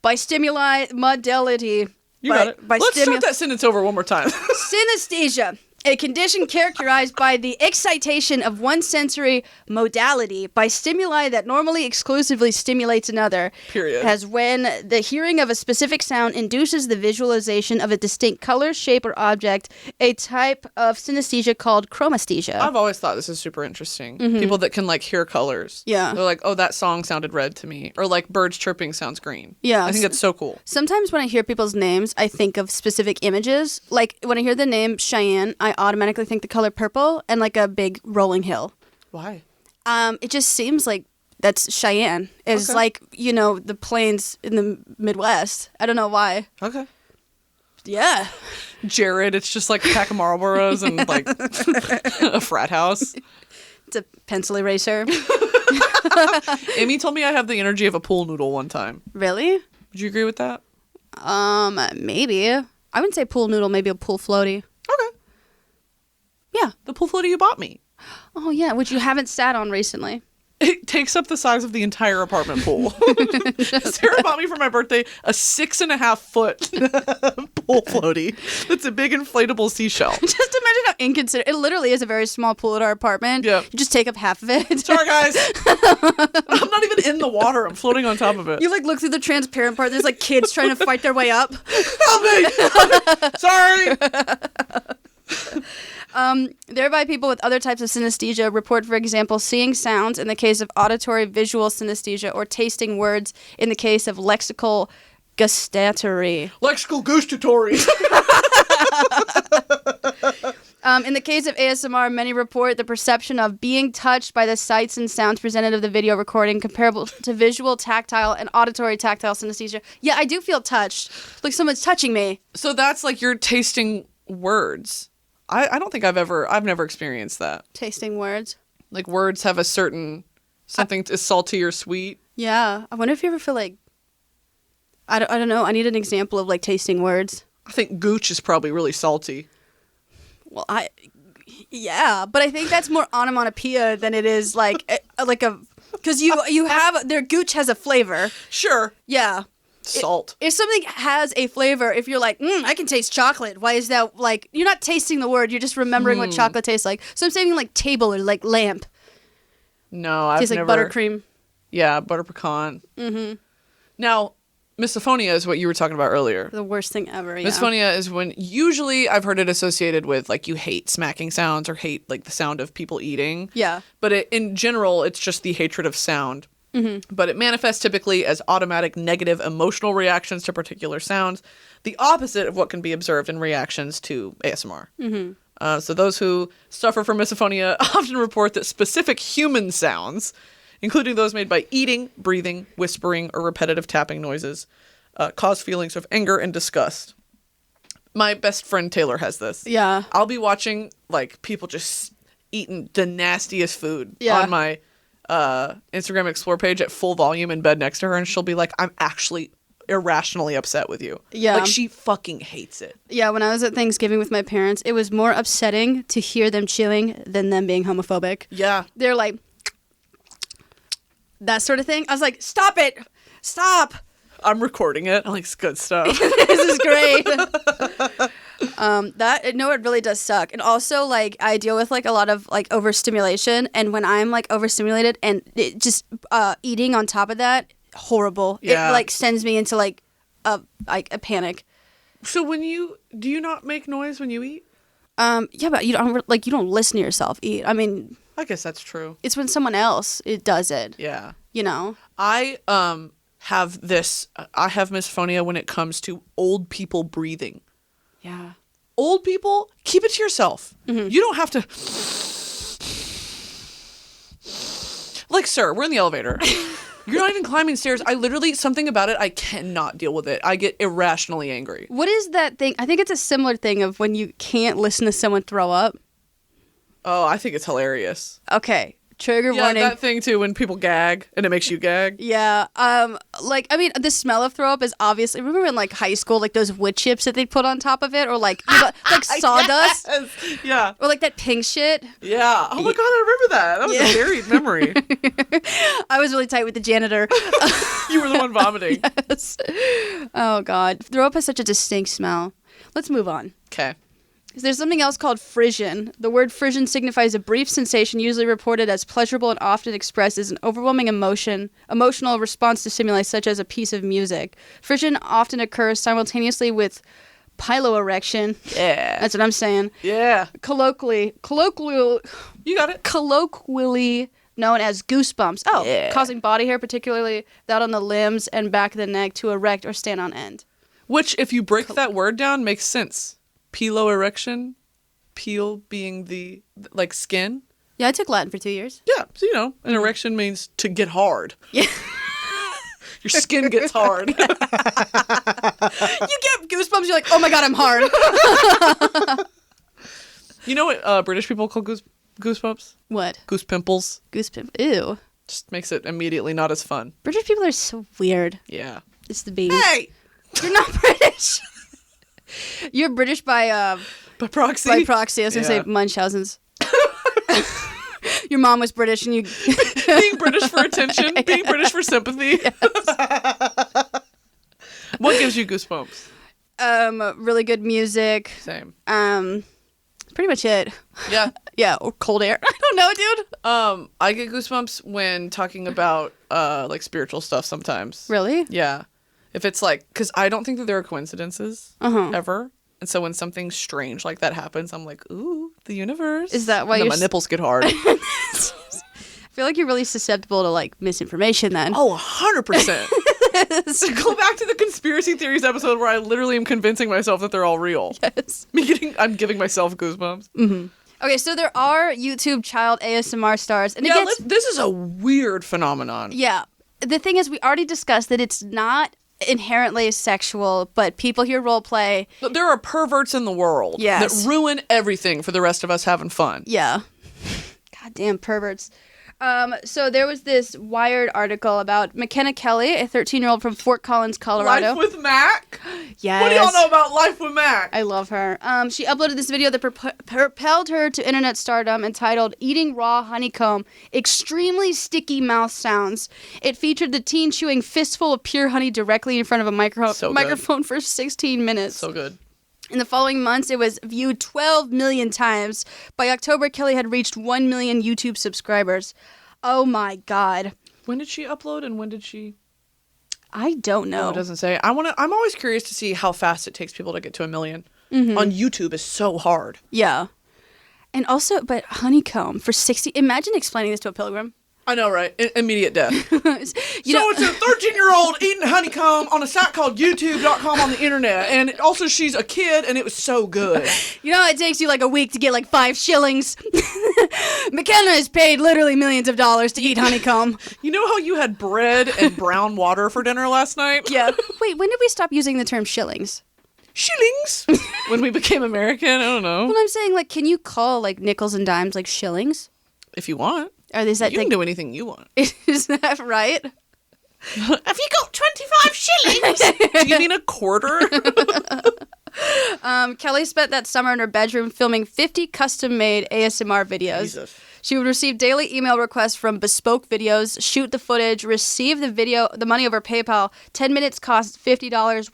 by stimuli modality. You got it. Let's start that sentence over one more time. Synesthesia, a condition characterized by the excitation of one sensory modality by stimuli that normally exclusively stimulates another. Period. As when the hearing of a specific sound induces the visualization of a distinct color, shape, or object, a type of synesthesia called chromesthesia. I've always thought this is super interesting. Mm-hmm. People that can like hear colors. Yeah. They're like, oh, that song sounded red to me. Or like birds chirping sounds green. Yeah. I think that's so cool. Sometimes when I hear people's names, I think of specific images. Like when I hear the name Cheyenne, I automatically think the color purple and like a big rolling hill. Why? It just seems like that's Cheyenne. It's like, you know, the plains in the Midwest. I don't know why. Okay. Yeah. Jared, it's just like a pack of Marlboros and like a frat house. It's a pencil eraser. Amy told me I have the energy of a pool noodle one time. Really? Would you agree with that? Maybe. I wouldn't say pool noodle, maybe a pool floaty. Okay. Yeah, the pool floaty you bought me. Oh, yeah, which you haven't sat on recently. It takes up the size of the entire apartment pool. Sarah bought me for my birthday a 6.5-foot pool floaty. It's a big inflatable seashell. Just imagine how inconsiderate. It literally is a very small pool at our apartment. Yeah. You just take up half of it. Sorry, guys. I'm not even in the water. I'm floating on top of it. You like look through the transparent part. There's like kids trying to fight their way up. Help me! Sorry. Thereby, people with other types of synesthesia report, for example, seeing sounds in the case of auditory visual synesthesia, or tasting words in the case of lexical gustatory. Lexical gustatory. In the case of ASMR, many report the perception of being touched by the sights and sounds presented of the video recording, comparable to visual, tactile, and auditory tactile synesthesia. Yeah, I do feel touched. Like someone's touching me. So that's like you're tasting words. I don't think I've never experienced that. Tasting words. Like words have a certain something is salty or sweet. Yeah. I wonder if you ever feel like, I don't know. I need an example of like tasting words. I think gooch is probably really salty. Well, yeah, but I think that's more onomatopoeia than it is like a because you have their gooch has a flavor. Sure. Yeah. Salt. If something has a flavor, if you're like, I can taste chocolate, why is that like, you're not tasting the word, you're just remembering what chocolate tastes like. So I'm saying like table or like lamp. No, I've tastes never. Like buttercream. Yeah, butter pecan. Mm-hmm. Now, misophonia is what you were talking about earlier. The worst thing ever, yeah. Misophonia is when usually I've heard it associated with like you hate smacking sounds or hate like the sound of people eating. Yeah. But in general, it's just the hatred of sound. Mm-hmm. But it manifests typically as automatic negative emotional reactions to particular sounds, the opposite of what can be observed in reactions to ASMR. Mm-hmm. So those who suffer from misophonia often report that specific human sounds, including those made by eating, breathing, whispering, or repetitive tapping noises, cause feelings of anger and disgust. My best friend Taylor has this. Yeah. I'll be watching like people just eating the nastiest food on my Instagram Explore page at full volume in bed next to her, and she'll be like, I'm actually irrationally upset with you. Yeah. Like she fucking hates it. Yeah, when I was at Thanksgiving with my parents, it was more upsetting to hear them chewing than them being homophobic. Yeah. They're like, that sort of thing. I was like, stop it. Stop. I'm recording it. I'm like, it's good stuff. This is great. It really does suck. And also, like, I deal with like a lot of like overstimulation, and when I'm like overstimulated and it just eating on top of that, horrible. Yeah. It like sends me into like a panic. So do you not make noise when you eat? Yeah, but you don't listen to yourself eat. I mean, I guess that's true. it's when someone else does it. Yeah. You know. I have misophonia when it comes to old people breathing. Yeah. Old people, keep it to yourself. Mm-hmm. You don't have to. Like, sir, we're in the elevator. You're not even climbing stairs. Something about it, I cannot deal with it. I get irrationally angry. What is that thing? I think it's a similar thing of when you can't listen to someone throw up. Oh, I think it's hilarious. Okay. Trigger warning. Yeah, that thing too, when people gag and it makes you gag. Yeah. The smell of throw up is obviously, remember in like high school, like those wood chips that they put on top of it, or like sawdust? Yes. Yeah. Or like that pink shit. Yeah. Oh my God, I remember that. That was a buried memory. I was really tight with the janitor. You were the one vomiting. Yes. Oh God. Throw up has such a distinct smell. Let's move on. Okay. There's something else called frisson. The word frisson signifies a brief sensation usually reported as pleasurable and often expressed as an overwhelming emotional response to stimuli such as a piece of music. Frisson often occurs simultaneously with piloerection. Yeah. That's what I'm saying. Yeah. Colloquially, You got it. Colloquially known as goosebumps. Oh, yeah. Causing body hair, particularly that on the limbs and back of the neck, to erect or stand on end. Which, if you break that word down, makes sense. Piloerection, peel being the, like, skin. Yeah, I took Latin for 2 years. Yeah, so, an erection means to get hard. Yeah. Your skin gets hard. You get goosebumps, you're like, oh my God, I'm hard. You know what British people call goosebumps? What? Goose pimples. Ew. Just makes it immediately not as fun. British people are so weird. Yeah. It's the bees. Hey! You're not British. You're British by proxy? By proxy. I was going to say Munchausen's. Your mom was British and you... Being British for attention. Being British for sympathy. Yes. What gives you goosebumps? Really good music. Same. Pretty much it. Yeah. Yeah, or cold air. I don't know, dude. I get goosebumps when talking about like spiritual stuff sometimes. Really? Yeah. If it's like, because I don't think that there are coincidences ever. And so when something strange like that happens, I'm like, ooh, the universe. Is that why my nipples get hard? I feel like you're really susceptible to like misinformation then. Oh, 100%. So go back to the conspiracy theories episode where I literally am convincing myself that they're all real. Yes. I'm giving myself goosebumps. Mm-hmm. Okay, so there are YouTube child ASMR stars. And this is a weird phenomenon. Yeah. The thing is, we already discussed that it's not inherently sexual, but people hear roleplay. But there are perverts in the world that ruin everything for the rest of us having fun. Yeah. Goddamn perverts. So there was this Wired article about McKenna Kelly, a 13-year-old from Fort Collins, Colorado. Life with Mac? Yes. What do y'all know about Life with Mac? I love her. She uploaded this video that propelled her to internet stardom entitled Eating Raw Honeycomb, Extremely Sticky Mouth Sounds. It featured the teen chewing fistful of pure honey directly in front of a microphone for 16 minutes. So good. In the following months, it was viewed 12 million times. By October, Kelly had reached 1 million YouTube subscribers. Oh my God. When did she upload and when did she... I don't know. No, it doesn't say. I'm always curious to see how fast it takes people to get to 1 million. Mm-hmm. On YouTube is so hard. Yeah. And also, but honeycomb for 60... Imagine explaining this to a pilgrim. I know, right? Immediate death. It's a 13-year-old eating honeycomb on a site called YouTube.com on the internet. And also she's a kid and it was so good. You know, it takes you like a week to get like 5 shillings. McKenna is paid literally millions of dollars to eat honeycomb. You know how you had bread and brown water for dinner last night? Yeah. Wait, when did we stop using the term shillings? Shillings? When we became American? I don't know. Well, I'm saying, like, can you call like nickels and dimes like shillings? If you want. Or you can do anything you want. Is that right? Have you got 25 shillings? Do you mean a quarter? Kelly spent that summer in her bedroom filming 50 custom-made ASMR videos. Jesus. She would receive daily email requests from Bespoke Videos, shoot the footage, receive the money over PayPal. 10 minutes cost $50,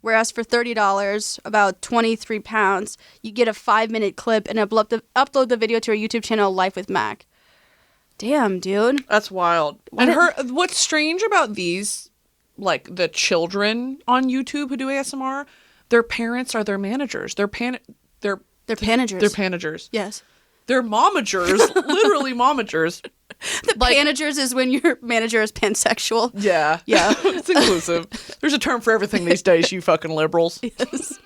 Whereas for $30, about 23 pounds, you get a 5-minute clip and upload the video to her YouTube channel, Life with Mac. Damn, dude. That's wild. What's strange about these, like the children on YouTube who do ASMR, their parents are their managers. They're panagers. They're panagers. Yes. They're momagers, literally momagers. The panagers is when your manager is pansexual. Yeah. Yeah. It's inclusive. There's a term for everything these days, you fucking liberals. Yes.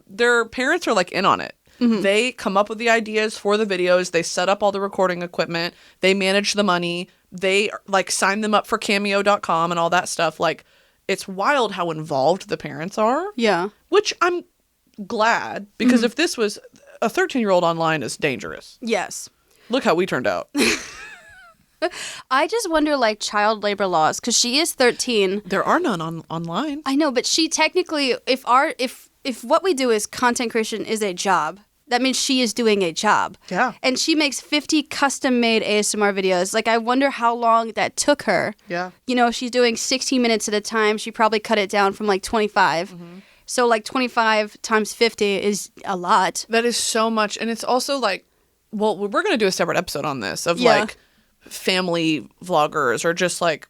Their parents are like in on it. Mm-hmm. They come up with the ideas for the videos. They set up all the recording equipment. They manage the money. They like sign them up for cameo.com and all that stuff. Like, it's wild how involved the parents are. Yeah. Which I'm glad, because if this was a 13-year-old online is dangerous. Yes. Look how we turned out. I just wonder, like, child labor laws, because she is 13. There are none online. I know, but she technically, if what we do is content creation is a job, that means she is doing a job. Yeah. And she makes 50 custom-made ASMR videos. Like, I wonder how long that took her. Yeah. You know, if she's doing 16 minutes at a time, she probably cut it down from, like, 25. Mm-hmm. So, like, 25 times 50 is a lot. That is so much. And it's also, like, well, we're going to do a separate episode on this of, like, family vloggers or just, like,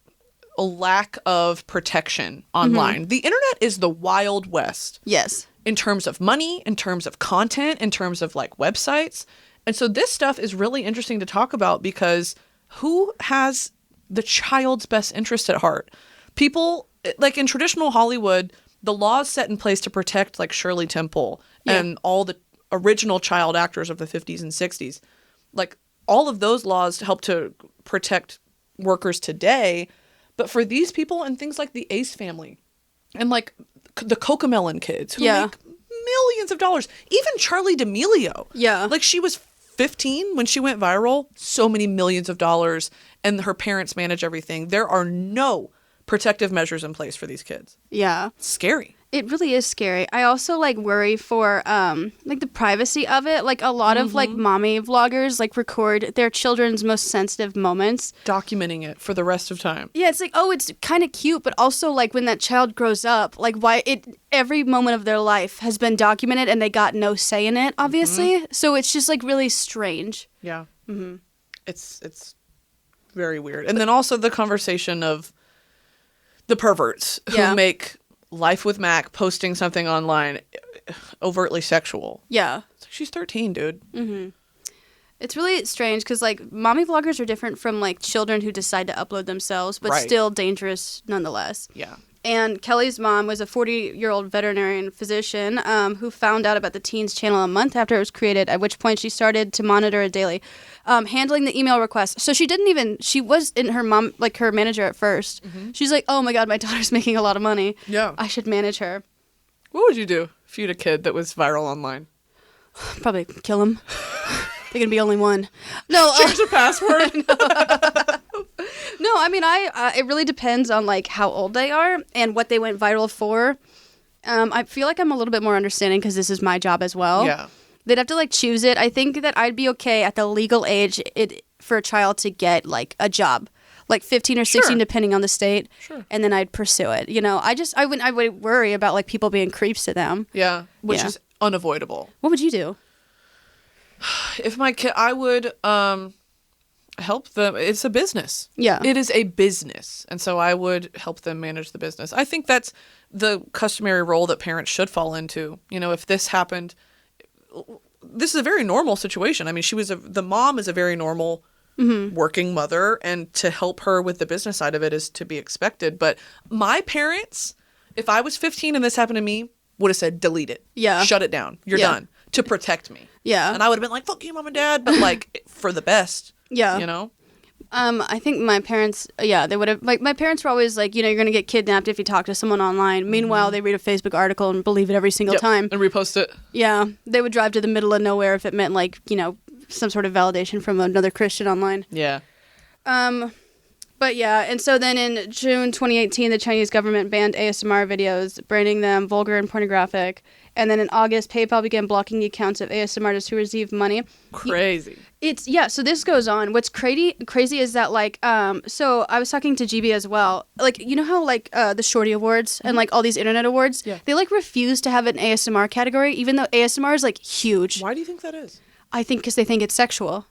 a lack of protection online. Mm-hmm. The internet is the Wild West. Yes. In terms of money, in terms of content, in terms of, like, websites. And so this stuff is really interesting to talk about because who has the child's best interest at heart? People, like, in traditional Hollywood, the laws set in place to protect, like, Shirley Temple and all the original child actors of the 50s and 60s. Like, all of those laws help to protect workers today. But for these people and things like the Ace family and, like, the Cocomelon kids who make millions of dollars. Even Charlie D'Amelio. Yeah. Like, she was 15 when she went viral. So many millions of dollars. And her parents manage everything. There are no protective measures in place for these kids. Yeah. It's scary. It really is scary. I also like worry for like the privacy of it. Like a lot of like mommy vloggers like record their children's most sensitive moments, documenting it for the rest of time. Yeah, it's like, oh, it's kind of cute, but also like when that child grows up, like every moment of their life has been documented and they got no say in it, obviously. So it's just like really strange. Yeah. It's very weird. And then also the conversation of the perverts who make Life with Mac posting something online overtly sexual. Yeah. It's like, she's 13, dude. It's really strange because, like, mommy vloggers are different from, like, children who decide to upload themselves, but still dangerous nonetheless. Yeah. And Kelly's mom was a 40-year-old veterinarian physician who found out about the Teens channel a month after it was created, at which point she started to monitor it daily, handling the email requests. So she was in her mom, like, her manager at first. She's like, oh, my God, my daughter's making a lot of money. Yeah. I should manage her. What would you do if you had a kid that was viral online? Probably kill him. There can be only one. No, change the password. No, I mean, it really depends on like how old they are and what they went viral for. I feel like I'm a little bit more understanding because this is my job as well. Yeah, they'd have to like choose it. I think that I'd be okay at the legal age for a child to get like a job, like 15 or 16, depending on the state. Sure. And then I'd pursue it. You know, I would worry about like people being creeps to them. Yeah, which is unavoidable. What would you do? If my kid, I would help them. It's a business. Yeah. It is a business. And so I would help them manage the business. I think that's the customary role that parents should fall into. You know, if this happened, this is a very normal situation. I mean, the mom is a very normal working mother, and to help her with the business side of it is to be expected. But my parents, if I was 15 and this happened to me, would have said, delete it. Yeah. Shut it down. You're done. To protect me. Yeah. And I would have been like, fuck you, mom and dad, but like for the best. Yeah. You know? I think my parents, they would have, like, my parents were always like, you know, you're going to get kidnapped if you talk to someone online. Meanwhile, they read a Facebook article and believe it every single time. And repost it. Yeah. They would drive to the middle of nowhere if it meant, like, you know, some sort of validation from another Christian online. Yeah. But yeah, and so then in June 2018, the Chinese government banned ASMR videos, branding them vulgar and pornographic. And then in August, PayPal began blocking the accounts of ASMR artists who received money. Crazy. So this goes on. What's crazy is that, like, so I was talking to GB as well. Like, you know how, like, the Shorty Awards and, like, all these internet awards? Yeah. They, like, refuse to have an ASMR category, even though ASMR is, like, huge. Why do you think that is? I think because they think it's sexual.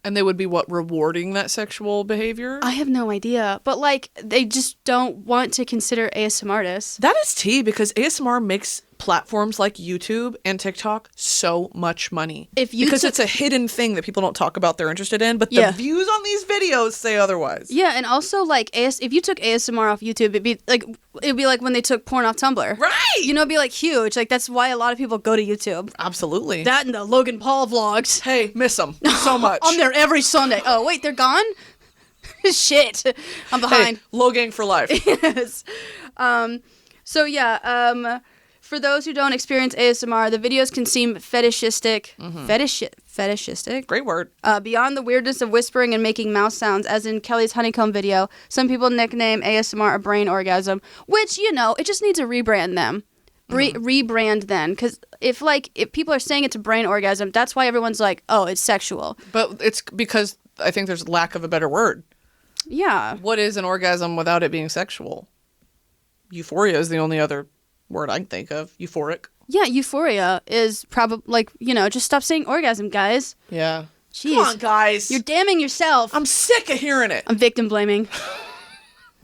And they would be, rewarding that sexual behavior? I have no idea. But, like, they just don't want to consider ASMR artists. That is tea, because ASMR makes platforms like YouTube and TikTok so much money. Because it's a hidden thing that people don't talk about they're interested in, but the views on these videos say otherwise. Yeah, and also, like, if you took ASMR off YouTube, it'd be like when they took porn off Tumblr. Right! You know, it'd be, like, huge. Like, that's why a lot of people go to YouTube. Absolutely. That and the Logan Paul vlogs. Hey, miss them so much. I'm there every Sunday. Oh, wait, they're gone? Shit. I'm behind. Hey, Logang for life. Yes. For those who don't experience ASMR, the videos can seem fetishistic. Fetishistic? Great word. Beyond the weirdness of whispering and making mouse sounds, as in Kelly's honeycomb video, some people nickname ASMR a brain orgasm, which, you know, it just needs to rebrand them. Rebrand then, because if people are saying it's a brain orgasm, that's why everyone's like, oh, it's sexual. But it's because I think there's lack of a better word. Yeah. What is an orgasm without it being sexual? Euphoria is the only other word I can think of. Euphoric. Yeah, euphoria is probably, like, you know, just stop saying orgasm, guys. Yeah. Jeez. Come on, guys. You're damning yourself. I'm sick of hearing it. I'm victim blaming.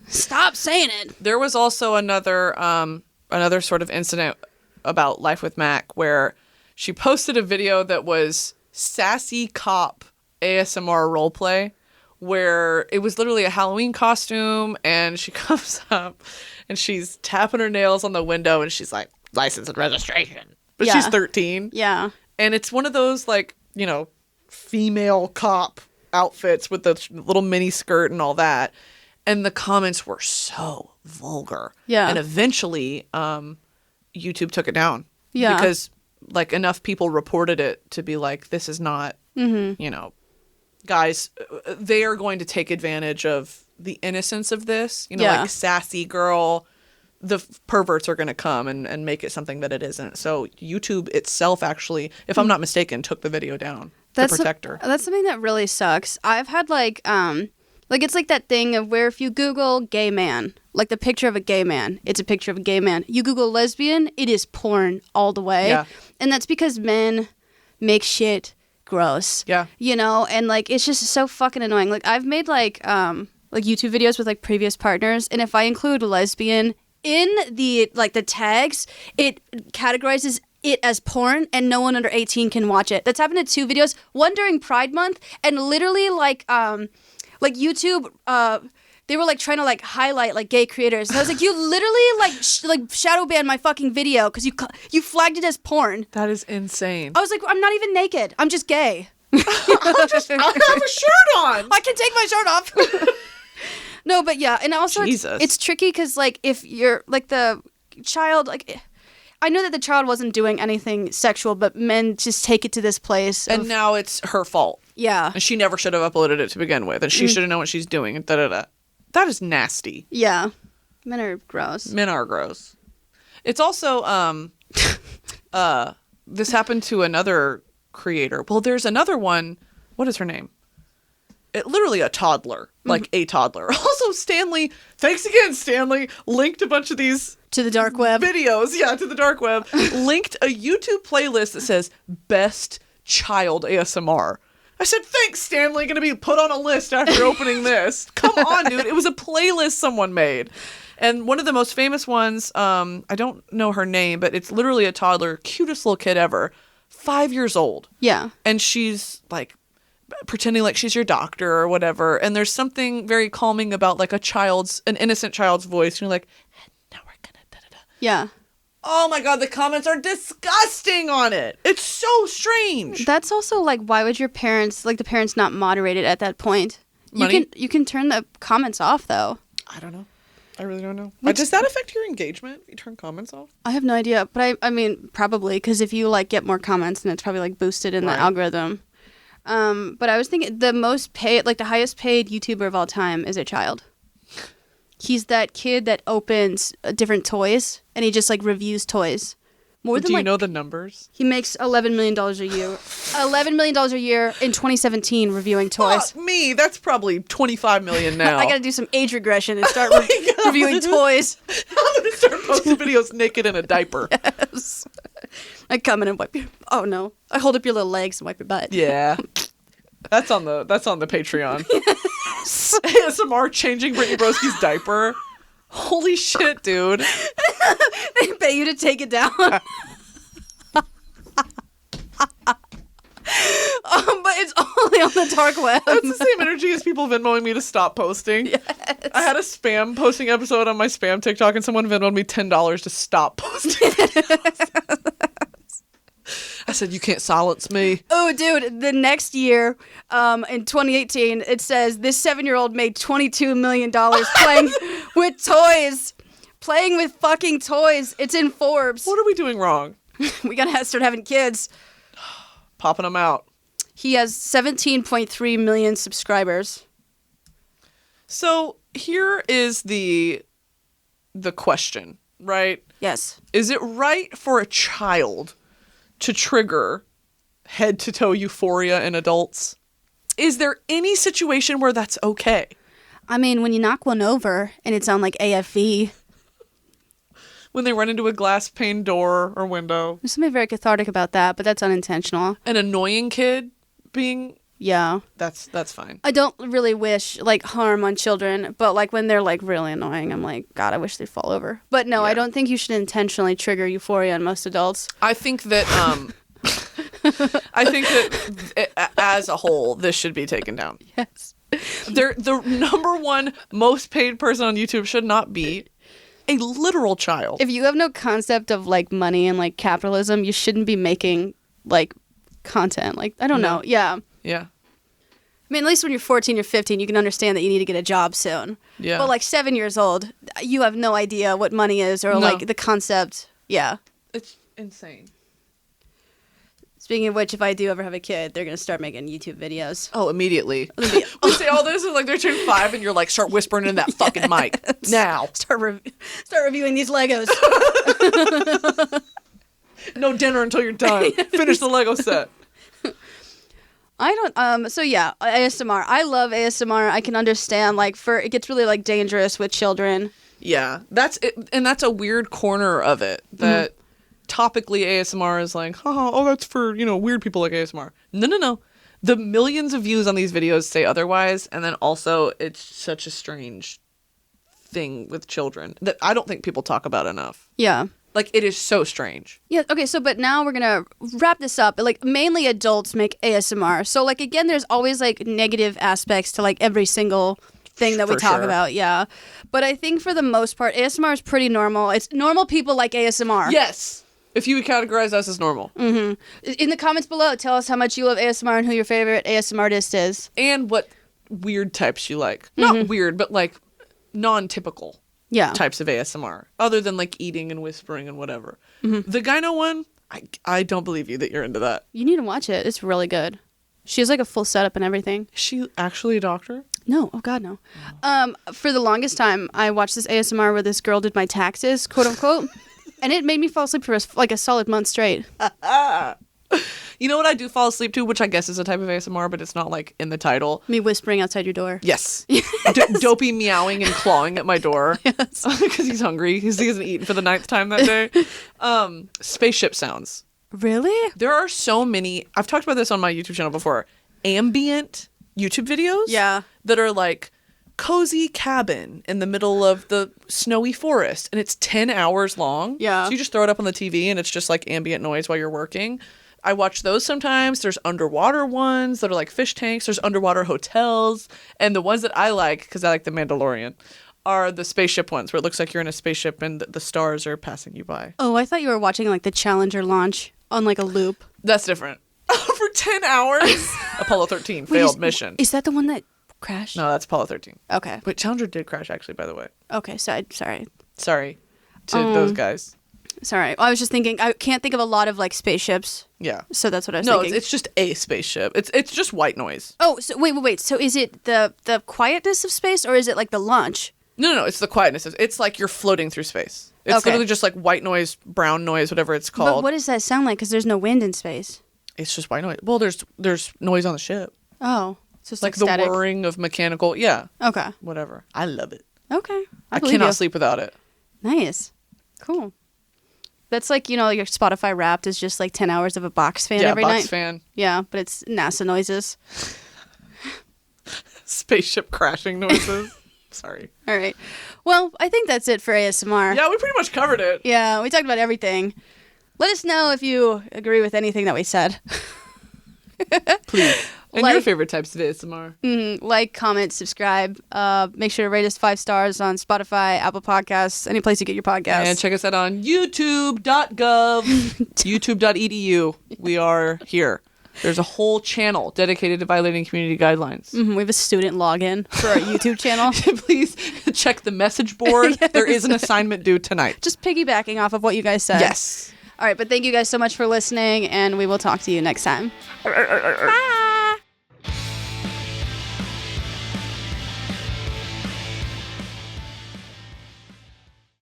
Stop saying it. There was also another sort of incident about Life with Mac where she posted a video that was sassy cop ASMR roleplay, where it was literally a Halloween costume, and she comes up and she's tapping her nails on the window and she's like, license and registration. But she's 13. Yeah. And it's one of those, like, you know, female cop outfits with the little mini skirt and all that. And the comments were so vulgar. Yeah. And eventually, YouTube took it down. Yeah. Because, like, enough people reported it to be like, this is not, you know, guys, they are going to take advantage of the innocence of this. You know, like, sassy girl the perverts are going to come and make it something that it isn't. So YouTube itself actually, if I'm not mistaken, took the video down to protect her. That's something that really sucks. I've had like it's like that thing of where if you Google gay man, like the picture of a gay man, it's a picture of a gay man. You Google lesbian, it is porn all the way. Yeah. And that's because men make shit gross. Yeah. You know, and like it's just so fucking annoying. Like I've made like YouTube videos with like previous partners, and if I include lesbian in the like the tags, it categorizes it as porn, and no one under 18 can watch it. That's happened in 2 videos. One during Pride Month, and literally like YouTube they were like trying to like highlight like gay creators. And I was like, you literally like shadow banned my fucking video because you flagged it as porn. That is insane. I was like, I'm not even naked. I'm just gay. I have a shirt on. I can take my shirt off. No, but yeah, and also it's tricky because like if you're like the child, like I know that the child wasn't doing anything sexual, but men just take it to this place. And now it's her fault. Yeah. And she never should have uploaded it to begin with, and she should have known what she's doing. And da-da-da. That is nasty. Yeah. Men are gross. Men are gross. It's also this happened to another creator. Well, there's another one. What is her name? Literally a toddler, like a toddler. Also, Stanley, thanks again, Stanley, linked a bunch of these to the dark web videos. Yeah, to the dark web. Linked a YouTube playlist that says best child ASMR. I said, thanks, Stanley. Going to be put on a list after opening this. Come on, dude. It was a playlist someone made. And one of the most famous ones, I don't know her name, but it's literally a toddler, cutest little kid ever, 5 years old. Yeah. And she's like pretending like she's your doctor or whatever. And there's something very calming about like an innocent child's voice. And you're like, now we're gonna da-da-da. Yeah. Oh my God, the comments are disgusting on it. It's so strange. That's also like, why would your parents, like the parents not moderate it at that point? Money? You can turn the comments off though. I don't know. I really don't know. Does that affect your engagement if you turn comments off? I have no idea, but I mean, probably, because if you like get more comments, then it's probably like boosted in the algorithm. But I was thinking the most paid, like the highest paid YouTuber of all time is a child. He's that kid that opens different toys and he just like reviews toys. More than Do you know the numbers? He makes $11 million a year. $11 million a year in 2017 reviewing toys. Fuck me, that's probably $25 million now. I gotta do some age regression and start reviewing toys. I'm gonna start posting videos naked in a diaper. Yes. I come in and wipe your... Oh no. I hold up your little legs and wipe your butt. Yeah. That's on the Patreon. Yes. ASMR changing Brittany Broski's diaper. Holy shit, dude. They pay you to take it down. But it's only on the dark web. That's the same energy as people Venmoing me to stop posting. Yes. I had a spam posting episode on my spam TikTok and someone Venmoed me $10 to stop posting. I said, you can't silence me. Oh, dude, the next year, in 2018, it says this 7-year-old made $22 million playing with toys. Playing with fucking toys. It's in Forbes. What are we doing wrong? We gotta start having kids. Popping them out. He has 17.3 million subscribers. So here is the question, right? Yes. Is it right for a child to trigger head-to-toe euphoria in adults? Is there any situation where that's okay? I mean, when you knock one over and it's on like AFV. When they run into a glass-pane door or window. There's something very cathartic about that, but that's unintentional. An annoying kid being... Yeah. That's fine. I don't really wish like harm on children, but like when they're like really annoying, I'm like, God, I wish they'd fall over. But no, yeah. I don't think you should intentionally trigger euphoria on most adults. I think that as a whole, this should be taken down. Yes. The number one most paid person on YouTube should not be a literal child. If you have no concept of like money and like capitalism, you shouldn't be making like content. Like, I don't know. Yeah. Yeah. I mean, at least when you're 14 or 15, you can understand that you need to get a job soon. Yeah. But like 7 years old, you have no idea what money is or like the concept. Yeah. It's insane. Speaking of which, if I do ever have a kid, they're going to start making YouTube videos. Oh, immediately. We say all this and like they're turning 5 and you're like, start whispering in that fucking mic now. Start reviewing these Legos. No dinner until you're done. Finish the Lego set. I don't, so yeah, ASMR. I love ASMR. I can understand, like, it gets really, like, dangerous with children. Yeah, that's it. And that's a weird corner of it that topically ASMR is like, oh, that's for, weird people like ASMR. No. The millions of views on these videos say otherwise. And then also it's such a strange thing with children that I don't think people talk about enough. Yeah. Like, it is so strange. Yeah, okay, so, but now we're gonna wrap this up. Like, mainly adults make ASMR. So, like, again, there's always, like, negative aspects to, like, every single thing that we talk about, yeah. But I think for the most part, ASMR is pretty normal. It's normal people like ASMR. Yes. If you would categorize us as normal. Mm-hmm. In the comments below, tell us how much you love ASMR and who your favorite ASMR artist is. And what weird types you like. Not weird, but, like, non-typical. Yeah. Types of ASMR, other than like eating and whispering and whatever. The gyno one, I don't believe you that you're into that. You need to watch it. It's really good. She has like a full setup and everything. Is she actually a doctor? No. Oh God, no. For the longest time, I watched this ASMR where this girl did my taxes, quote unquote, and it made me fall asleep for like a solid month straight. You know what I do fall asleep to, which I guess is a type of ASMR, but it's not like in the title. Me whispering outside your door. Yes. Dopey meowing and clawing at my door. Yes. Because he's hungry. He hasn't eaten for the 9th time that day. Spaceship sounds. Really? There are so many. I've talked about this on my YouTube channel before. Ambient YouTube videos. Yeah. That are like cozy cabin in the middle of the snowy forest. And it's 10 hours long. Yeah. So you just throw it up on the TV and it's just like ambient noise while you're working. I watch those sometimes. There's underwater ones that are like fish tanks. There's underwater hotels. And the ones that I like, because I like The Mandalorian, are the spaceship ones where it looks like you're in a spaceship and the stars are passing you by. Oh, I thought you were watching like the Challenger launch on like a loop. That's different. For 10 hours? Apollo 13 failed mission. Is that the one that crashed? No, that's Apollo 13. Okay. But Challenger did crash, actually, by the way. Okay, so sorry. Sorry to those guys. Sorry. I was just thinking, I can't think of a lot of like spaceships. Yeah. So that's what I was no, thinking. it's just a spaceship. It's just white noise. Oh, so wait. So is it the quietness of space or is it like the launch? No, it's the quietness. It's like you're floating through space. It's Okay. literally just like white noise, brown noise, whatever it's called. But what does that sound like? Because there's no wind in space. It's just white noise. Well, there's noise on the ship. Oh. So it's Like the static. whirring of mechanical. Yeah. Okay. Whatever. I love it. Okay. I believe cannot you. sleep without it. Nice. Cool. That's like, your Spotify Wrapped is just like 10 hours of a box fan every box night. fan. Yeah, but it's NASA noises. Spaceship crashing noises. Sorry. All right. Well, I think that's it for ASMR. Yeah, we pretty much covered it. Yeah, we talked about everything. Let us know if you agree with anything that we said. Please. And your favorite types of ASMR. Like, comment, subscribe. Make sure to rate us 5 stars on Spotify, Apple Podcasts, any place you get your podcasts. And check us out on youtube.gov, youtube.edu. We are here. There's a whole channel dedicated to violating community guidelines. We have a student login for our YouTube channel. Please check the message board. Yes. There is an assignment due tonight. Just piggybacking off of what you guys said. Yes. All right, but thank you guys so much for listening, and we will talk to you next time. Bye.